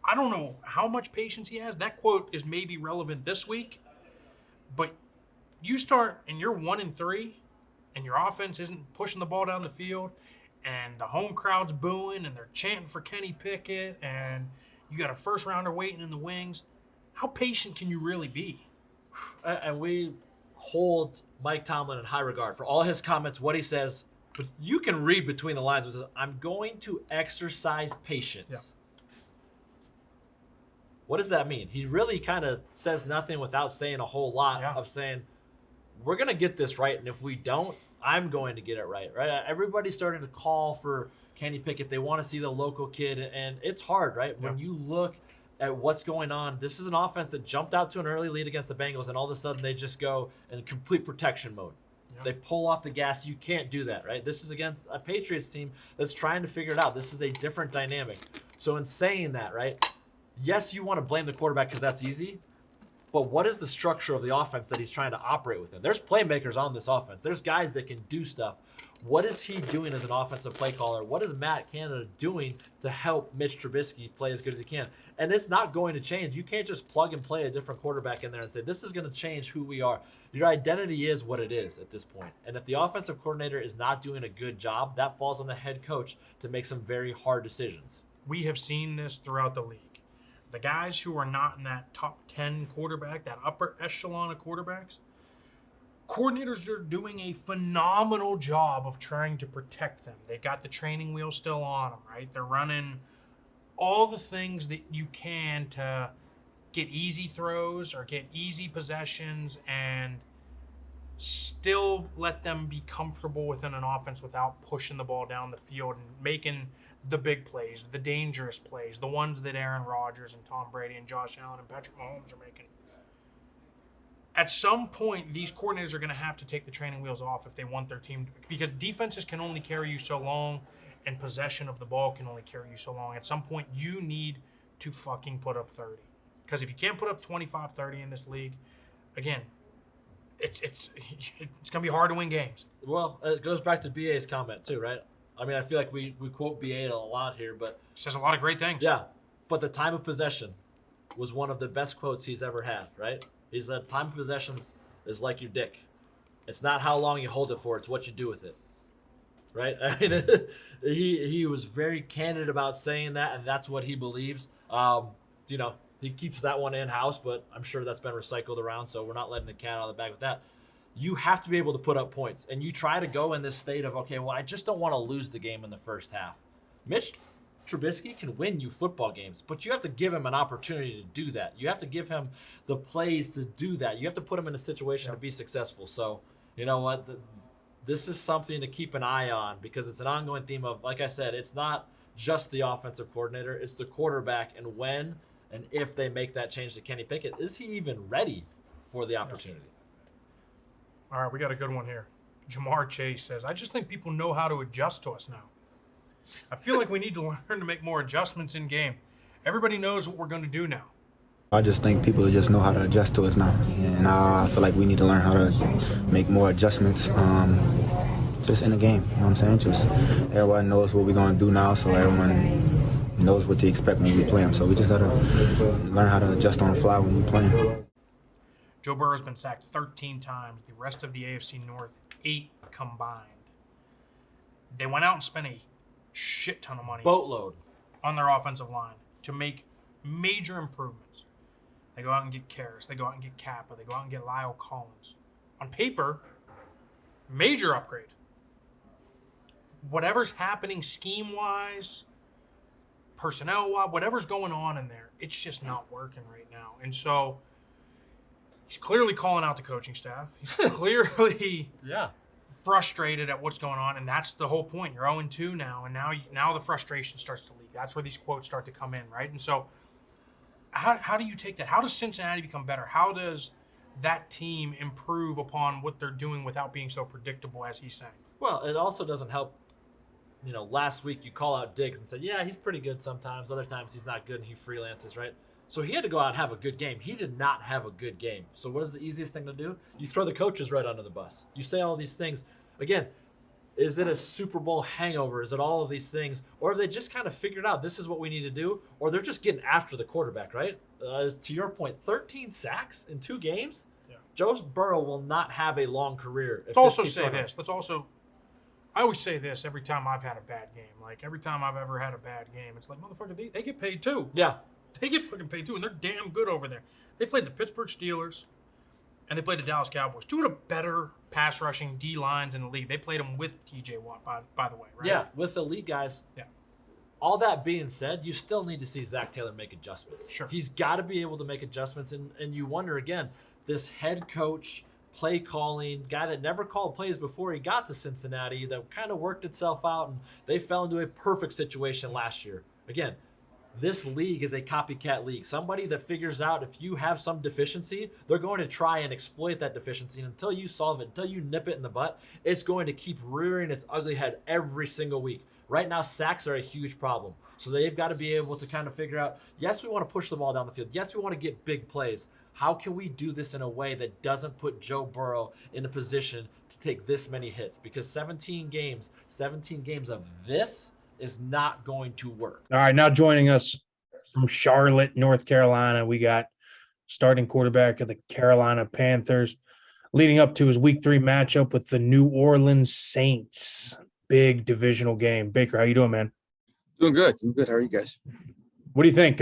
I don't know how much patience he has. That quote is maybe relevant this week, but you start and you're 1-3, and your offense isn't pushing the ball down the field, and the home crowd's booing, and they're chanting for Kenny Pickett, and you got a first rounder waiting in the wings. how patient can you really be? And we hold Mike Tomlin in high regard for all his comments, what he says. But you can read between the lines with I'm going to exercise patience. Yeah. What does that mean? He really kind of says nothing without saying a whole lot of saying, we're going to get this right. And if we don't, I'm going to get it right. Everybody's starting to call for Kenny Pickett. They want to see the local kid. And it's hard, right? Yeah. When you look at what's going on, this is an offense that jumped out to an early lead against the Bengals. And all of a sudden they just go in complete protection mode. They pull off the gas. You can't do that, right? This is against a Patriots team that's trying to figure it out. This is a different dynamic. So in saying that, right, yes, you want to blame the quarterback because that's easy, but what is the structure of the offense that he's trying to operate within? There's playmakers on this offense. There's guys that can do stuff. What is he doing as an offensive play caller? What is Matt Canada doing to help Mitch Trubisky play as good as he can? And it's not going to change. You can't just plug and play a different quarterback in there and say, this is going to change who we are. Your identity is what it is at this point. And if the offensive coordinator is not doing a good job, that falls on the head coach to make some very hard decisions. We have seen this throughout the league. The guys who are not in that top 10 quarterback, that upper echelon of quarterbacks, coordinators are doing a phenomenal job of trying to protect them. They got the training wheel still on them, right? They're running all the things that you can to get easy throws or get easy possessions and still let them be comfortable within an offense without pushing the ball down the field and making the big plays, the dangerous plays, the ones that Aaron Rodgers and Tom Brady and Josh Allen and Patrick Mahomes are making. At some point, these coordinators are going to have to take the training wheels off if they want their team to, because defenses can only carry you so long and possession of the ball can only carry you so long. At some point, you need to fucking put up 30. Because if you can't put up 25, 30 in this league, again, it's going to be hard to win games. Well, it goes back to BA's comment too, right? I mean, I feel like we quote BA a lot here, but Says a lot of great things. yeah, but the time of possession was one of the best quotes he's ever had, right? He said, time of possession is like your dick. It's not how long you hold it for, it's what you do with it, right? I mean, he was very candid about saying that, and that's what he believes. You know, he keeps that one in-house, but I'm sure that's been recycled around, so we're not letting the cat out of the bag with that. You have to be able to put up points, and you try to go in this state of, okay, well, I just don't want to lose the game in the first half. Mitch Trubisky can win you football games, but you have to give him an opportunity to do that. You have to give him the plays to do that. You have to put him in a situation to be successful. So, you know what? This is something to keep an eye on because it's an ongoing theme of, like I said, it's not just the offensive coordinator, it's the quarterback, and when and if they make that change to Kenny Pickett, is he even ready for the opportunity? All right, we got a good one here. Jamar Chase says, I just think people know how to adjust to us now. I feel like we need to learn to make more adjustments in game. Everybody knows what we're going to do now. I just think people just know how to adjust to us now. And I feel like we need to learn how to make more adjustments just in the game. You know what I'm saying? Just everyone knows what we're going to do now, so everyone knows what to expect when we play them. So we just got to learn how to adjust on the fly when we play them. Joe Burrow's been sacked 13 times. The rest of the AFC North, 8 combined. They went out and spent a shit ton of money Boatload on their offensive line to make major improvements. They go out and get Karras. They go out and get Kappa. They go out and get Lyle Collins. On paper, major upgrade. Whatever's happening scheme-wise, personnel-wise, whatever's going on in there, it's just not working right now. And so he's clearly calling out the coaching staff. He's clearly frustrated at what's going on, and that's the whole point. You're 0-2 now, and now the frustration starts to leak. That's where these quotes start to come in, right? And so how do you take that? How does Cincinnati become better? How does that team improve upon what they're doing without being so predictable as he's saying? Well, it also doesn't help. You know, last week you call out Diggs and said, yeah, he's pretty good sometimes. Other times he's not good and he freelances, right? So he had to go out and have a good game. He did not have a good game. So what is the easiest thing to do? You throw the coaches right under the bus. You say all these things. Again, is it a Super Bowl hangover? Is it all of these things? Or have they just kind of figured out this is what we need to do? Or they're just getting after the quarterback, right? To your point, 13 sacks in 2 games? Yeah. Joe Burrow will not have a long career. Let's also say this. I always say this every time I've had a bad game. Like, every time I've ever had a bad game, it's like, motherfucker, they get paid too. Yeah. They get fucking paid too, and they're damn good over there. They played the Pittsburgh Steelers, and they played the Dallas Cowboys. Two of the better pass rushing D lines in the league. They played them with T.J. Watt, by the way, right? Yeah, with elite guys. Yeah. All that being said, you still need to see Zach Taylor make adjustments. Sure. He's got to be able to make adjustments, and you wonder again, this head coach, play calling guy that never called plays before he got to Cincinnati, that kind of worked itself out, and they fell into a perfect situation last year. Again, this league is a copycat league. Somebody that figures out if you have some deficiency, they're going to try and exploit that deficiency. And until you solve it, until you nip it in the butt, it's going to keep rearing its ugly head every single week. Right now, sacks are a huge problem. So they've got to be able to kind of figure out, yes, we want to push the ball down the field. Yes, we want to get big plays. How can we do this in a way that doesn't put Joe Burrow in a position to take this many hits? Because 17 games of this is not going to work. All right, now joining us from Charlotte, North Carolina, we got starting quarterback of the Carolina Panthers, leading up to his week 3 matchup with the New Orleans Saints. Big divisional game. Baker, how you doing, man? Doing good. How are you guys? What do you think?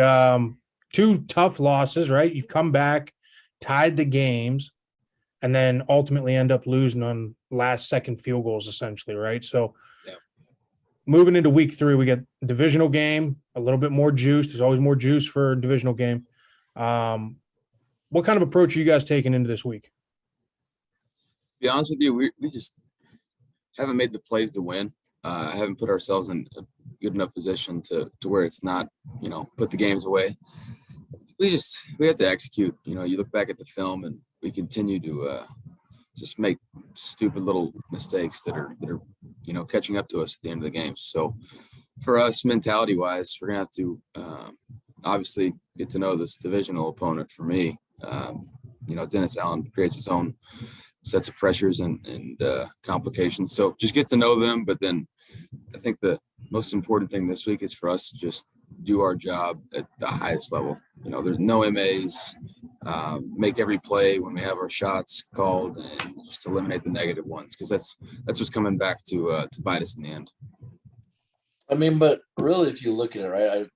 2 tough losses, right? You've come back, tied the games, and then ultimately end up losing on last-second field goals, essentially, right? So Yeah. Moving into week 3, we got divisional game, a little bit more juice. There's always more juice for a divisional game. What kind of approach are you guys taking into this week? To be honest with you, we just haven't made the plays to win. Haven't put ourselves in a good enough position to where it's not, put the games away. We have to execute. You look back at the film and we continue to just make stupid little mistakes that are catching up to us at the end of the game. So for us, mentality wise, we're gonna have to obviously get to know this divisional opponent. For me, Dennis Allen creates his own sets of pressures and complications. So just get to know them. But then I think the most important thing this week is for us to just do our job at the highest level. There's no MAs, make every play when we have our shots called and just eliminate the negative ones. Cause that's what's coming back to bite us in the end. I mean, but really, if you look at it, right,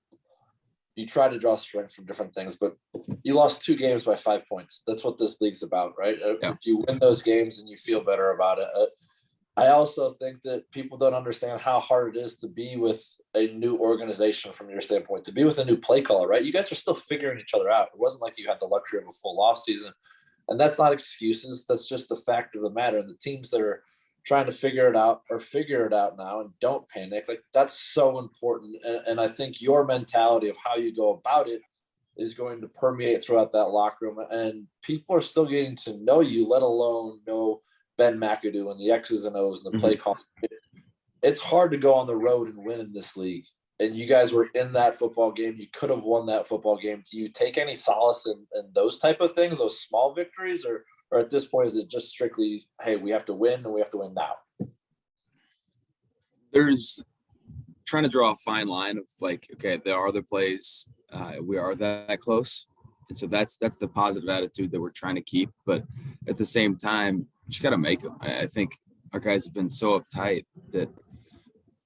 you try to draw strengths from different things, but you lost 2 games by 5 points. That's what this league's about, right? Yeah. If you win those games and you feel better about it. I also think that people don't understand how hard it is to be with a new organization from your standpoint, to be with a new play caller, right? You guys are still figuring each other out. It wasn't like you had the luxury of a full off season, and that's not excuses. That's just the fact of the matter. And the teams that are trying to figure it out now and don't panic, like that's so important. And I think your mentality of how you go about it is going to permeate throughout that locker room, and people are still getting to know you, let alone know Ben McAdoo and the X's and O's and the play call. It's hard to go on the road and win in this league. And you guys were in that football game. You could have won that football game. Do you take any solace in those type of things, those small victories, or at this point, is it just strictly, hey, we have to win and we have to win now? There's trying to draw a fine line of like, okay, there are the plays. We are that close. And so that's the positive attitude that we're trying to keep. But at the same time, you just got to make them. I think our guys have been so uptight that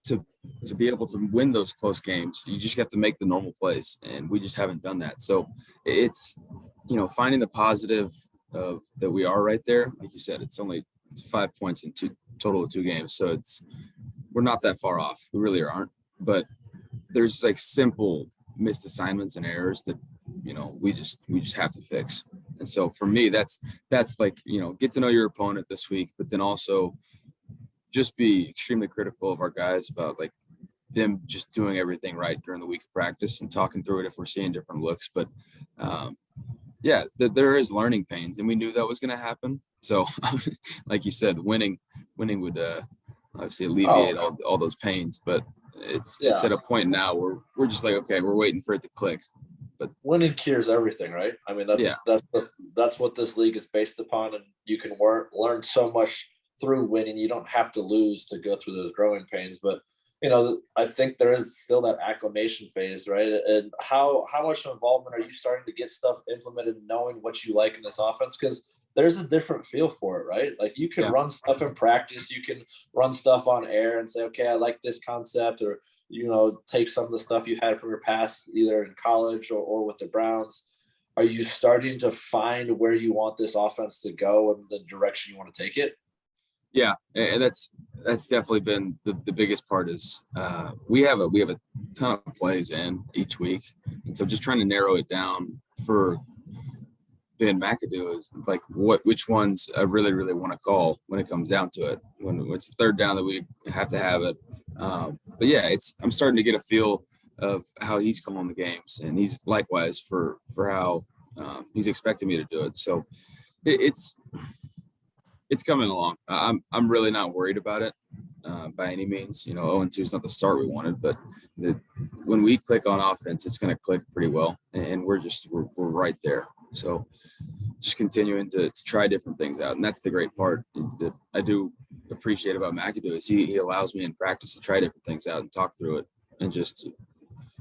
to be able to win those close games, you just have to make the normal plays. And we just haven't done that. So it's, finding the positive of that we are right there. Like you said, it's 5 points in total of 2 games. So we're not that far off. We really aren't. But there's like simple missed assignments and errors that, we just have to fix. And so for me, that's like, get to know your opponent this week, but then also just be extremely critical of our guys about like them just doing everything right during the week of practice and talking through it if we're seeing different looks. But there is learning pains, and we knew that was going to happen. So like you said, winning would obviously alleviate all those pains, but it's at a point now where we're just like, okay, we're waiting for it to click. But winning cures everything, right? I mean, that's what this league is based upon, and you can learn so much through winning. You don't have to lose to go through those growing pains, but I think there is still that acclimation phase, right? And how much involvement are you starting to get stuff implemented, knowing what you like in this offense? Because there's a different feel for it, right? Like you can run stuff in practice, you can run stuff on air and say, okay, I like this concept, or take some of the stuff you had from your past, either in college or with the Browns? Are you starting to find where you want this offense to go and the direction you want to take it? Yeah, and that's definitely been the biggest part is we have a ton of plays in each week, and so just trying to narrow it down for Ben McAdoo is like which ones I really want to call when it comes down to it. When it's the third down that we have to have it, but yeah, I'm starting to get a feel of how he's calling the games, and he's likewise for how he's expecting me to do it. So it's coming along. I'm really not worried about it by any means. 0-2 is not the start we wanted, but when we click on offense, it's going to click pretty well, and we're right there. So just continuing to try different things out, and that's the great part that I do appreciate about McAdoo is he allows me in practice to try different things out and talk through it, and just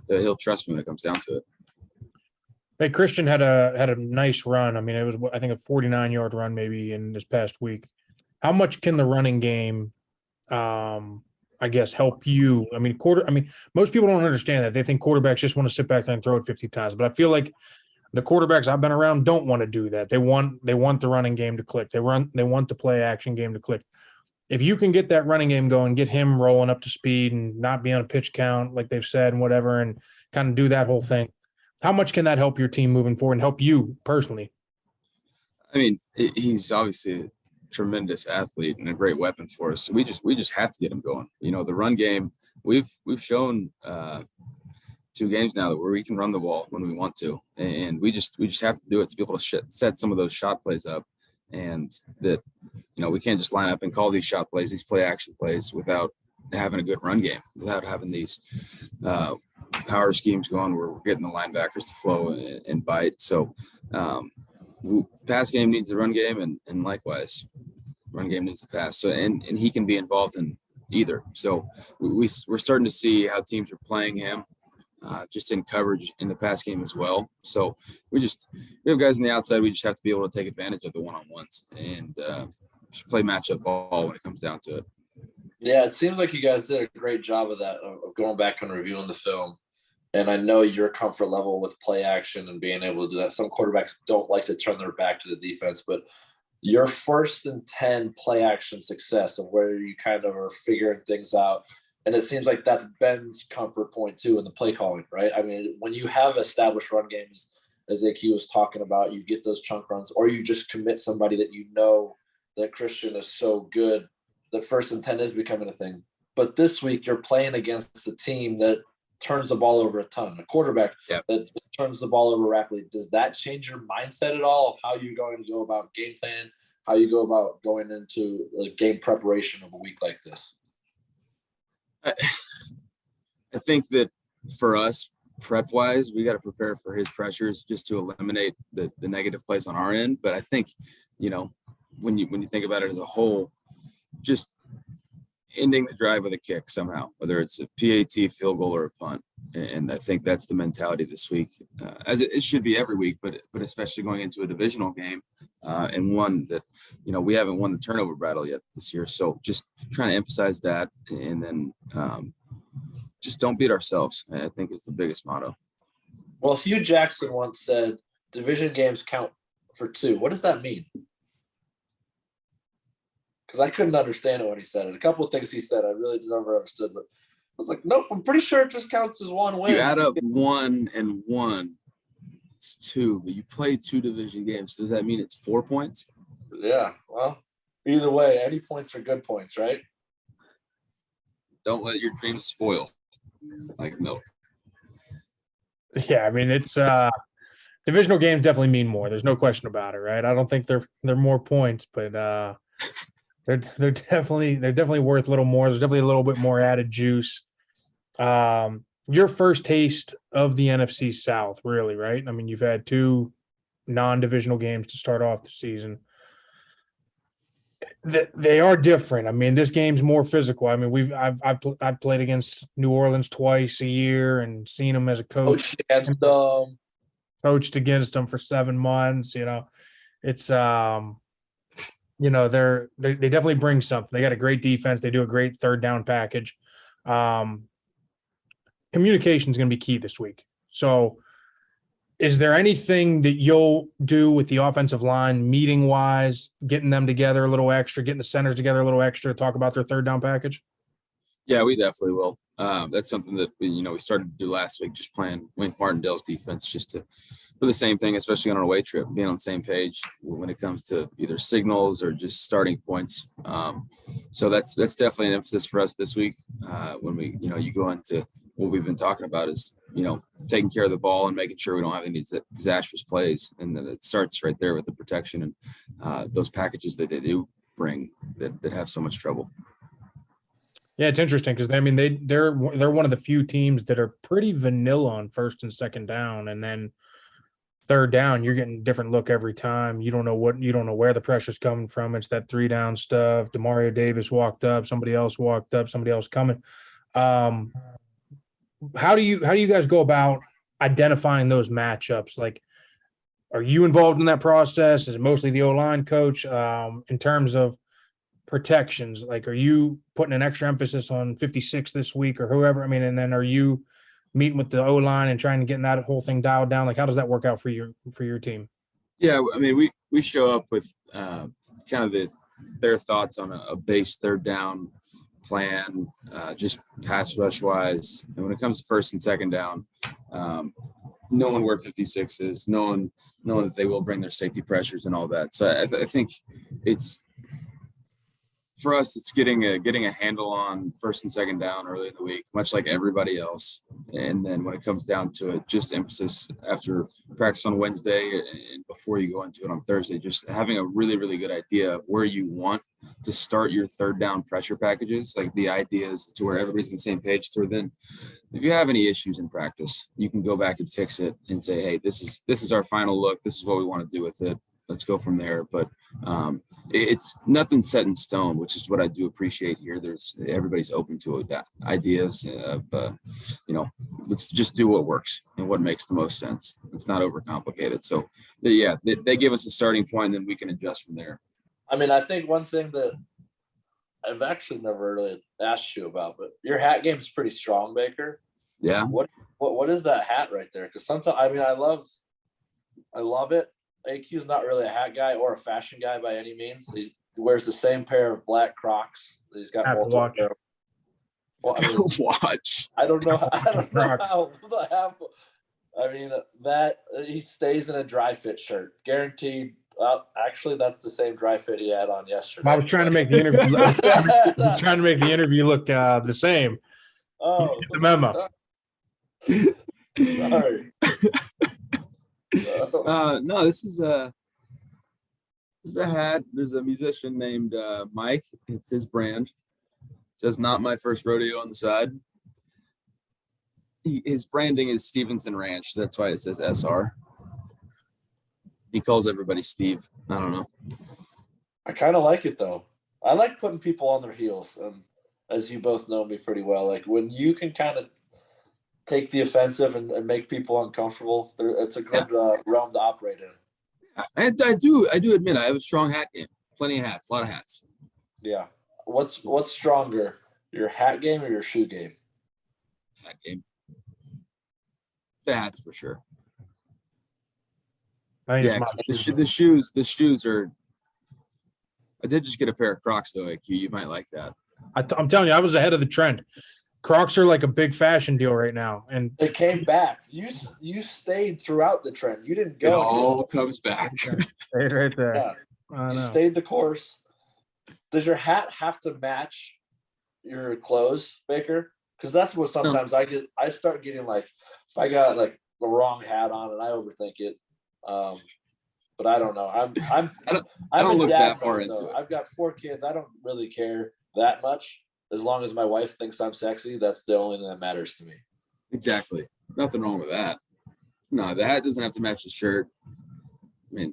he'll trust me when it comes down to it. Hey, Christian had a nice run. I mean, it was, I think, a 49-yard run maybe in this past week. How much can the running game, I guess, help you? I mean, most people don't understand that. They think quarterbacks just want to sit back there and throw it 50 times. But I feel like the quarterbacks I've been around don't want to do that. They want the running game to click. They want the play action game to click. If you can get that running game going, get him rolling up to speed and not be on a pitch count like they've said and whatever, and kind of do that whole thing, how much can that help your team moving forward and help you personally? I mean, he's obviously a tremendous athlete and a great weapon for us. So we just have to get him going. The run game, we've shown 2 games now where we can run the ball when we want to, and we just have to do it to be able to set some of those shot plays up, and that we can't just line up and call these shot plays, these play action plays, without having a good run game, without having these power schemes going where we're getting the linebackers to flow and bite. So pass game needs the run game, and likewise run game needs the pass. So and he can be involved in either. So we're starting to see how teams are playing him just in coverage in the pass game as well. So we have guys on the outside. We just have to be able to take advantage of the one-on-ones and just play matchup ball when it comes down to it. Yeah, it seems like you guys did a great job of that, of going back and reviewing the film. And I know your comfort level with play action and being able to do that. Some quarterbacks don't like to turn their back to the defense, but your 1st and 10 play action success of where you kind of are figuring things out. And it seems like that's Ben's comfort point too in the play calling, right? I mean, when you have established run games, as Ike was talking about, you get those chunk runs, or you just commit somebody that that Christian is so good that 1st and 10 is becoming a thing. But this week you're playing against a team that turns the ball over a ton, a quarterback that turns the ball over rapidly. Does that change your mindset at all of how you're going to go about game planning, how you go about going into the game preparation of a week like this? I think that for us, prep-wise, we got to prepare for his pressures just to eliminate the negative plays on our end. But I think, when you think about it as a whole, just ending the drive with a kick somehow, whether it's a PAT, field goal, or a punt. And I think that's the mentality this week, as it should be every week, but especially going into a divisional game and one that, we haven't won the turnover battle yet this year. So just trying to emphasize that, and then just don't beat ourselves, I think, is the biggest motto. Well, Hugh Jackson once said, division games count for 2. What does that mean? Because I couldn't understand it when he said it. A couple of things he said I really never understood, but I was like, nope, I'm pretty sure it just counts as 1 win. You add up 1 and 1, it's 2, but you play 2 division games. Does that mean it's 4 points? Yeah, well, either way, any points are good points, right? Don't let your dreams spoil like milk. Yeah, I mean, it's divisional games definitely mean more. There's no question about it, right? I don't think they're more points, but they're definitely worth a little more. There's definitely a little bit more added juice. Your first taste of the NFC South, really, right? I mean, you've had 2 non-divisional games to start off the season. They are different. I mean, this game's more physical. I mean, I've played against New Orleans twice a year and seen them as a coach. Coached against them for 7 months. It's they definitely bring something. They got a great defense. They do a great third down package. communication is going to be key this week. So is there anything that you'll do with the offensive line meeting wise, getting them together a little extra, getting the centers together a little extra to talk about their third down package? Yeah, we definitely will. That's something that we started to do last week, just playing Wink Martindale's defense, just to for the same thing, especially on an away trip, being on the same page when it comes to either signals or just starting points. So that's definitely an emphasis for us this week. When we, you go into what we've been talking about is, taking care of the ball and making sure we don't have any disastrous plays. And then it starts right there with the protection and those packages that they do bring that have so much trouble. Yeah, it's interesting because they're one of the few teams that are pretty vanilla on first and second down, and then third down you're getting a different look every time. You don't know where the pressure's coming from. It's that 3-down stuff. Demario Davis walked up, somebody else walked up, somebody else coming. How do you guys go about identifying those matchups? Like, are you involved in that process? Is it mostly the O-line coach in terms of protections? Like, are you putting an extra emphasis on 56 this week or whoever? And then are you meeting with the O-line and trying to get that whole thing dialed down? Like, how does that work out for your team? Yeah, we show up with kind of their thoughts on a base third down plan, just pass rush wise. And when it comes to first and second down, knowing where 56 is, knowing that they will bring their safety pressures and all that. So I think it's, for us, it's getting a handle on first and second down early in the week, much like everybody else. And then when it comes down to it, just emphasis after practice on Wednesday and before you go into it on Thursday, just having a really, really good idea of where you want to start your third down pressure packages. Like, the idea is to where everybody's on the same page. So then if you have any issues in practice, you can go back and fix it and say, hey, this is our final look. This is what we want to do with it. Let's go from there. But it's nothing set in stone, which is what I do appreciate here. Everybody's open to ideas of, let's just do what works and what makes the most sense. It's not overcomplicated. So yeah, they give us a starting point and then we can adjust from there. I think one thing that I've actually never really asked you about, but your hat game is pretty strong, Baker. Yeah. What is that hat right there? Because sometimes, I love it. AQ's not really a hat guy or a fashion guy by any means. He wears the same pair of black Crocs. He's got multiple pair. Well, watch. I don't know how the half. That he stays in a dry fit shirt, guaranteed. Well, actually, that's the same dry fit he had on yesterday. I was trying to make the interview look the same. Oh, the memo. Sorry. No, this is a hat. There's a musician named Mike. It's his brand. It says "Not my first rodeo" on the side. His branding is Stevenson Ranch. That's why it says SR. He calls everybody Steve. I don't know. I kind of like it though. I like putting people on their heels, and as you both know me pretty well, like when you can kind of take the offensive and make people uncomfortable, it's a good realm to operate in. I do admit I have a strong hat game. Plenty of hats, a lot of hats. Yeah. What's stronger, your hat game or your shoe game? Hat game. The hats for sure. Yeah, the shoes are. I did just get a pair of Crocs though, AQ. You might like that. I'm telling you, I was ahead of the trend. Crocs are like a big fashion deal right now, and it came back. You stayed throughout the trend. You didn't go. It all comes back. right there. Yeah. You stayed the course. Does your hat have to match your clothes, Baker? Because that's what sometimes I get. I start getting like, if I got like the wrong hat on and I overthink it. But I don't know. I don't look that far into it. I've got 4 kids. I don't really care that much. As long as my wife thinks I'm sexy, that's the only thing that matters to me. Exactly. Nothing wrong with that. No, the hat doesn't have to match the shirt. If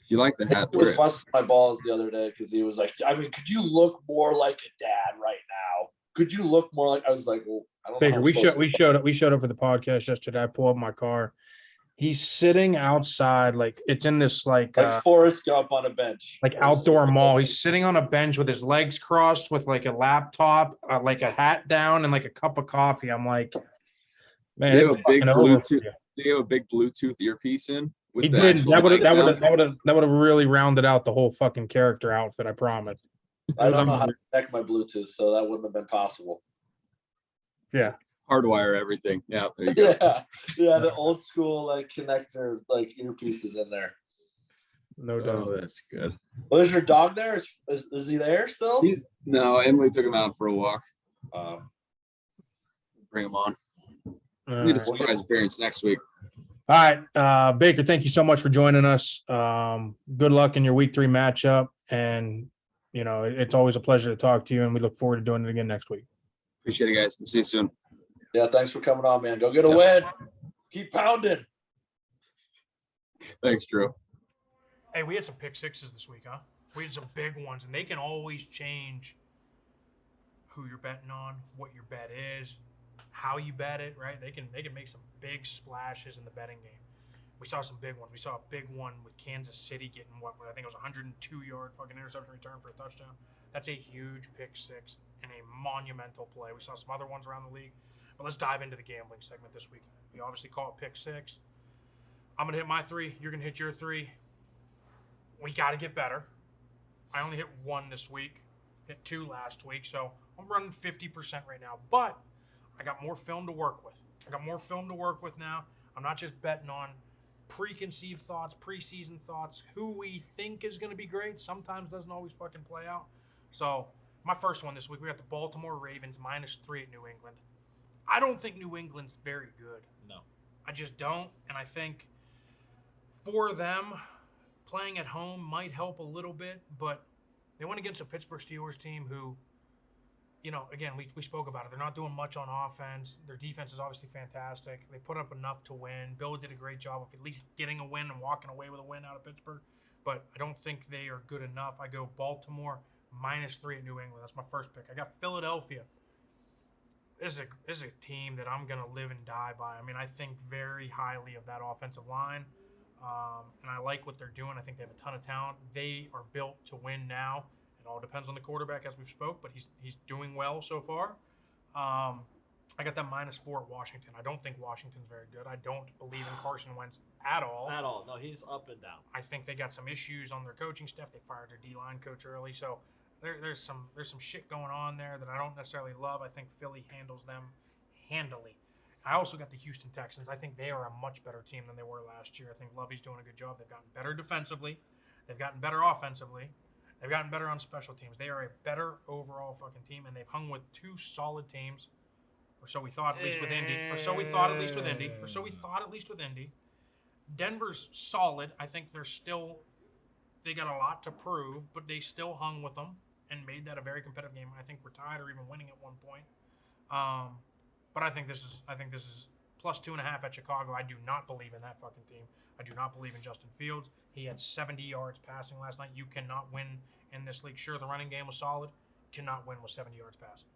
you like the hat, he was busting my balls the other day because he was like, could you look more like a dad right now? Could you look more like? I was like, well, I don't Baker, know. We showed up for the podcast yesterday. I pull up my car. He's sitting outside, like it's in this like Forrest Gump on a bench, like outdoor mall. He's sitting on a bench with his legs crossed, with like a laptop, like a hat down, and like a cup of coffee. I'm like, Man, They it have was a big fucking over for Bluetooth. you. They have a big Bluetooth earpiece in with He the did. actual That would mic down. have really rounded out the whole fucking character outfit. I promise. I don't know how to connect my Bluetooth, so that wouldn't have been possible. Yeah. Hardwire everything. Yeah, there you go. Yeah, the old school like connector, like earpieces in there. No doubt. Oh, that's good. Well, is your dog there? Is he there still? No, Emily took him out for a walk. Bring him on. All Need a right. surprise appearance next week. All right, Baker, thank you so much for joining us. Good luck in your week 3 matchup. And, you know, it's always a pleasure to talk to you, and we look forward to doing it again next week. Appreciate it, guys. We'll see you soon. Yeah, thanks for coming on, man. Go get a win. Keep pounding. Thanks, Drew. Hey, we had some pick sixes this week, huh? We had some big ones, and they can always change who you're betting on, what your bet is, how you bet it, right? They can make some big splashes in the betting game. We saw some big ones. We saw a big one with Kansas City getting what I think it was 102-yard fucking interception return for a touchdown. That's a huge pick six and a monumental play. We saw some other ones around the league. But let's dive into the gambling segment this week. We obviously call it pick six. I'm going to hit my 3. You're going to hit your 3. We got to get better. I only hit 1 this week. Hit 2 last week. So I'm running 50% right now. But I got more film to work with now. I'm not just betting on preconceived thoughts, preseason thoughts, who we think is going to be great. Sometimes doesn't always fucking play out. So my first one this week, we got the Baltimore Ravens -3 at New England. I don't think New England's very good. No. I just don't. And I think for them, playing at home might help a little bit, but they went against a Pittsburgh Steelers team who, you know, again, we spoke about it. They're not doing much on offense. Their defense is obviously fantastic. They put up enough to win. Bill did a great job of at least getting a win and walking away with a win out of Pittsburgh, but I don't think they are good enough. I go Baltimore -3 at New England. That's my first pick. I got Philadelphia. This is a team that I'm going to live and die by. I mean, I think very highly of that offensive line, and I like what they're doing. I think they have a ton of talent. They are built to win now. It all depends on the quarterback, as we've spoke, but he's doing well so far. I got that -4 at Washington. I don't think Washington's very good. I don't believe in Carson Wentz at all. At all. No, he's up and down. I think they got some issues on their coaching staff. They fired their D-line coach early, so there's some shit going on there that I don't necessarily love. I think Philly handles them handily. I also got the Houston Texans. I think they are a much better team than they were last year. I think Lovey's doing a good job. They've gotten better defensively. They've gotten better offensively. They've gotten better on special teams. They are a better overall fucking team, and they've hung with 2 solid teams, or so we thought at least with Indy. Denver's solid. I think they got a lot to prove, but they still hung with them and made that a very competitive game. I think we're tied or even winning at one point. But I think this is +2.5 at Chicago. I do not believe in that fucking team. I do not believe in Justin Fields. He had 70 yards passing last night. You cannot win in this league. Sure, the running game was solid. Cannot win with 70 yards passing.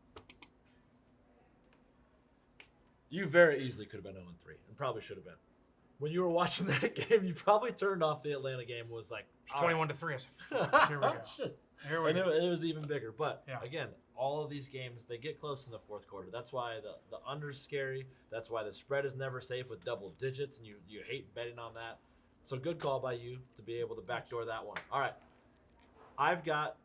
You very easily could have been 0-3 and probably should have been. When you were watching that game, you probably turned off the Atlanta game and was like, It's 21-3. I said, here we go. Here we go. It was even bigger. But Yeah. again, all of these games, they get close in the fourth quarter. That's why the under's scary. That's why the spread is never safe with double digits, and you hate betting on that. So good call by you to be able to backdoor that one. All right. I've got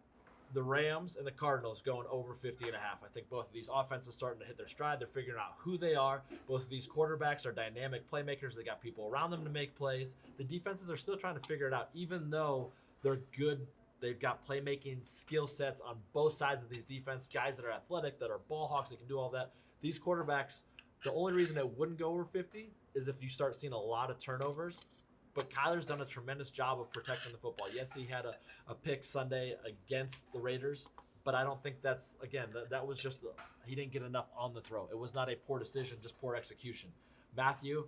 the Rams and the Cardinals going over 50.5. I think both of these offenses starting to hit their stride. They're figuring out who they are. Both of these quarterbacks are dynamic playmakers. They got people around them to make plays. The defenses are still trying to figure it out, even though they're good. They've got playmaking skill sets on both sides of these defense, guys that are athletic, that are ball hawks, that can do all that. These quarterbacks, the only reason it wouldn't go over 50 is if you start seeing a lot of turnovers. But Kyler's done a tremendous job of protecting the football. Yes, he had a pick Sunday against the Raiders, but I don't think that's, again, that was just, he didn't get enough on the throw. It was not a poor decision, just poor execution. Matthew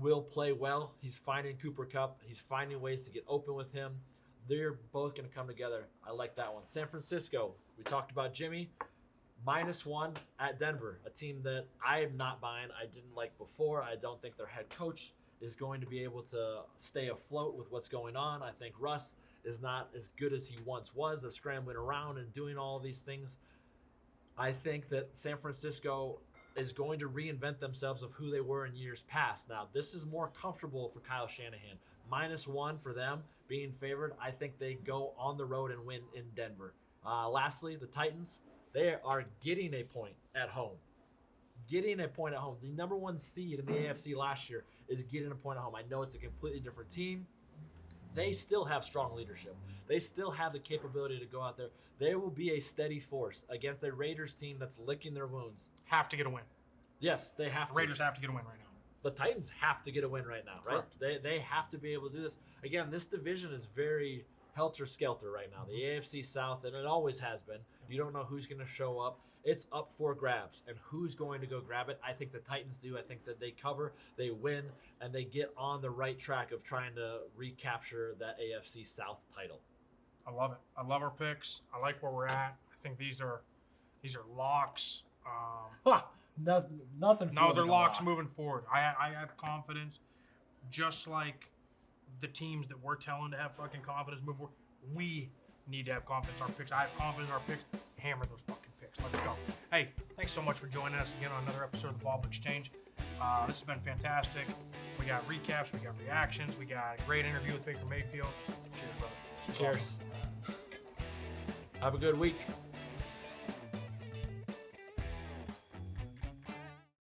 will play well. He's finding Cooper Kupp. He's finding ways to get open with him. They're both going to come together. I like that one. San Francisco, we talked about Jimmy. -1 at Denver, a team that I am not buying. I didn't like before. I don't think their head coach is going to be able to stay afloat with what's going on. I think Russ is not as good as he once was of scrambling around and doing all of these things. I think that San Francisco is going to reinvent themselves of who they were in years past. Now, this is more comfortable for Kyle Shanahan. -1 for them being favored. I think they go on the road and win in Denver. Lastly, the Titans, they are getting a point at home. Getting a point at home. The number 1 seed in the AFC last year is getting a point at home. I know it's a completely different team. They still have strong leadership. They still have the capability to go out there. They will be a steady force against a Raiders team that's licking their wounds. Have to get a win. Yes, they have to. Raiders have to get a win right now. The Titans have to get a win right now, right? Correct. They have to be able to do this. Again, this division is very helter-skelter right now. The AFC South, and it always has been. You don't know who's going to show up. It's up for grabs, and who's going to go grab it. I think the Titans do. I think that they cover, they win, and they get on the right track of trying to recapture that AFC South title. I love it. I love our picks. I like where we're at. I think these are locks. Nothing. No, they're locks moving forward. I have confidence, just like the teams that we're telling to have fucking confidence moving forward. We need to have confidence in our picks. I have confidence in our picks. Hammer those fucking picks. Let's go. Hey, thanks so much for joining us again on another episode of the Bobbled Exchange. This has been fantastic. We got recaps. We got reactions. We got a great interview with Baker Mayfield. Cheers, brother. Cheers. Awesome. Have a good week.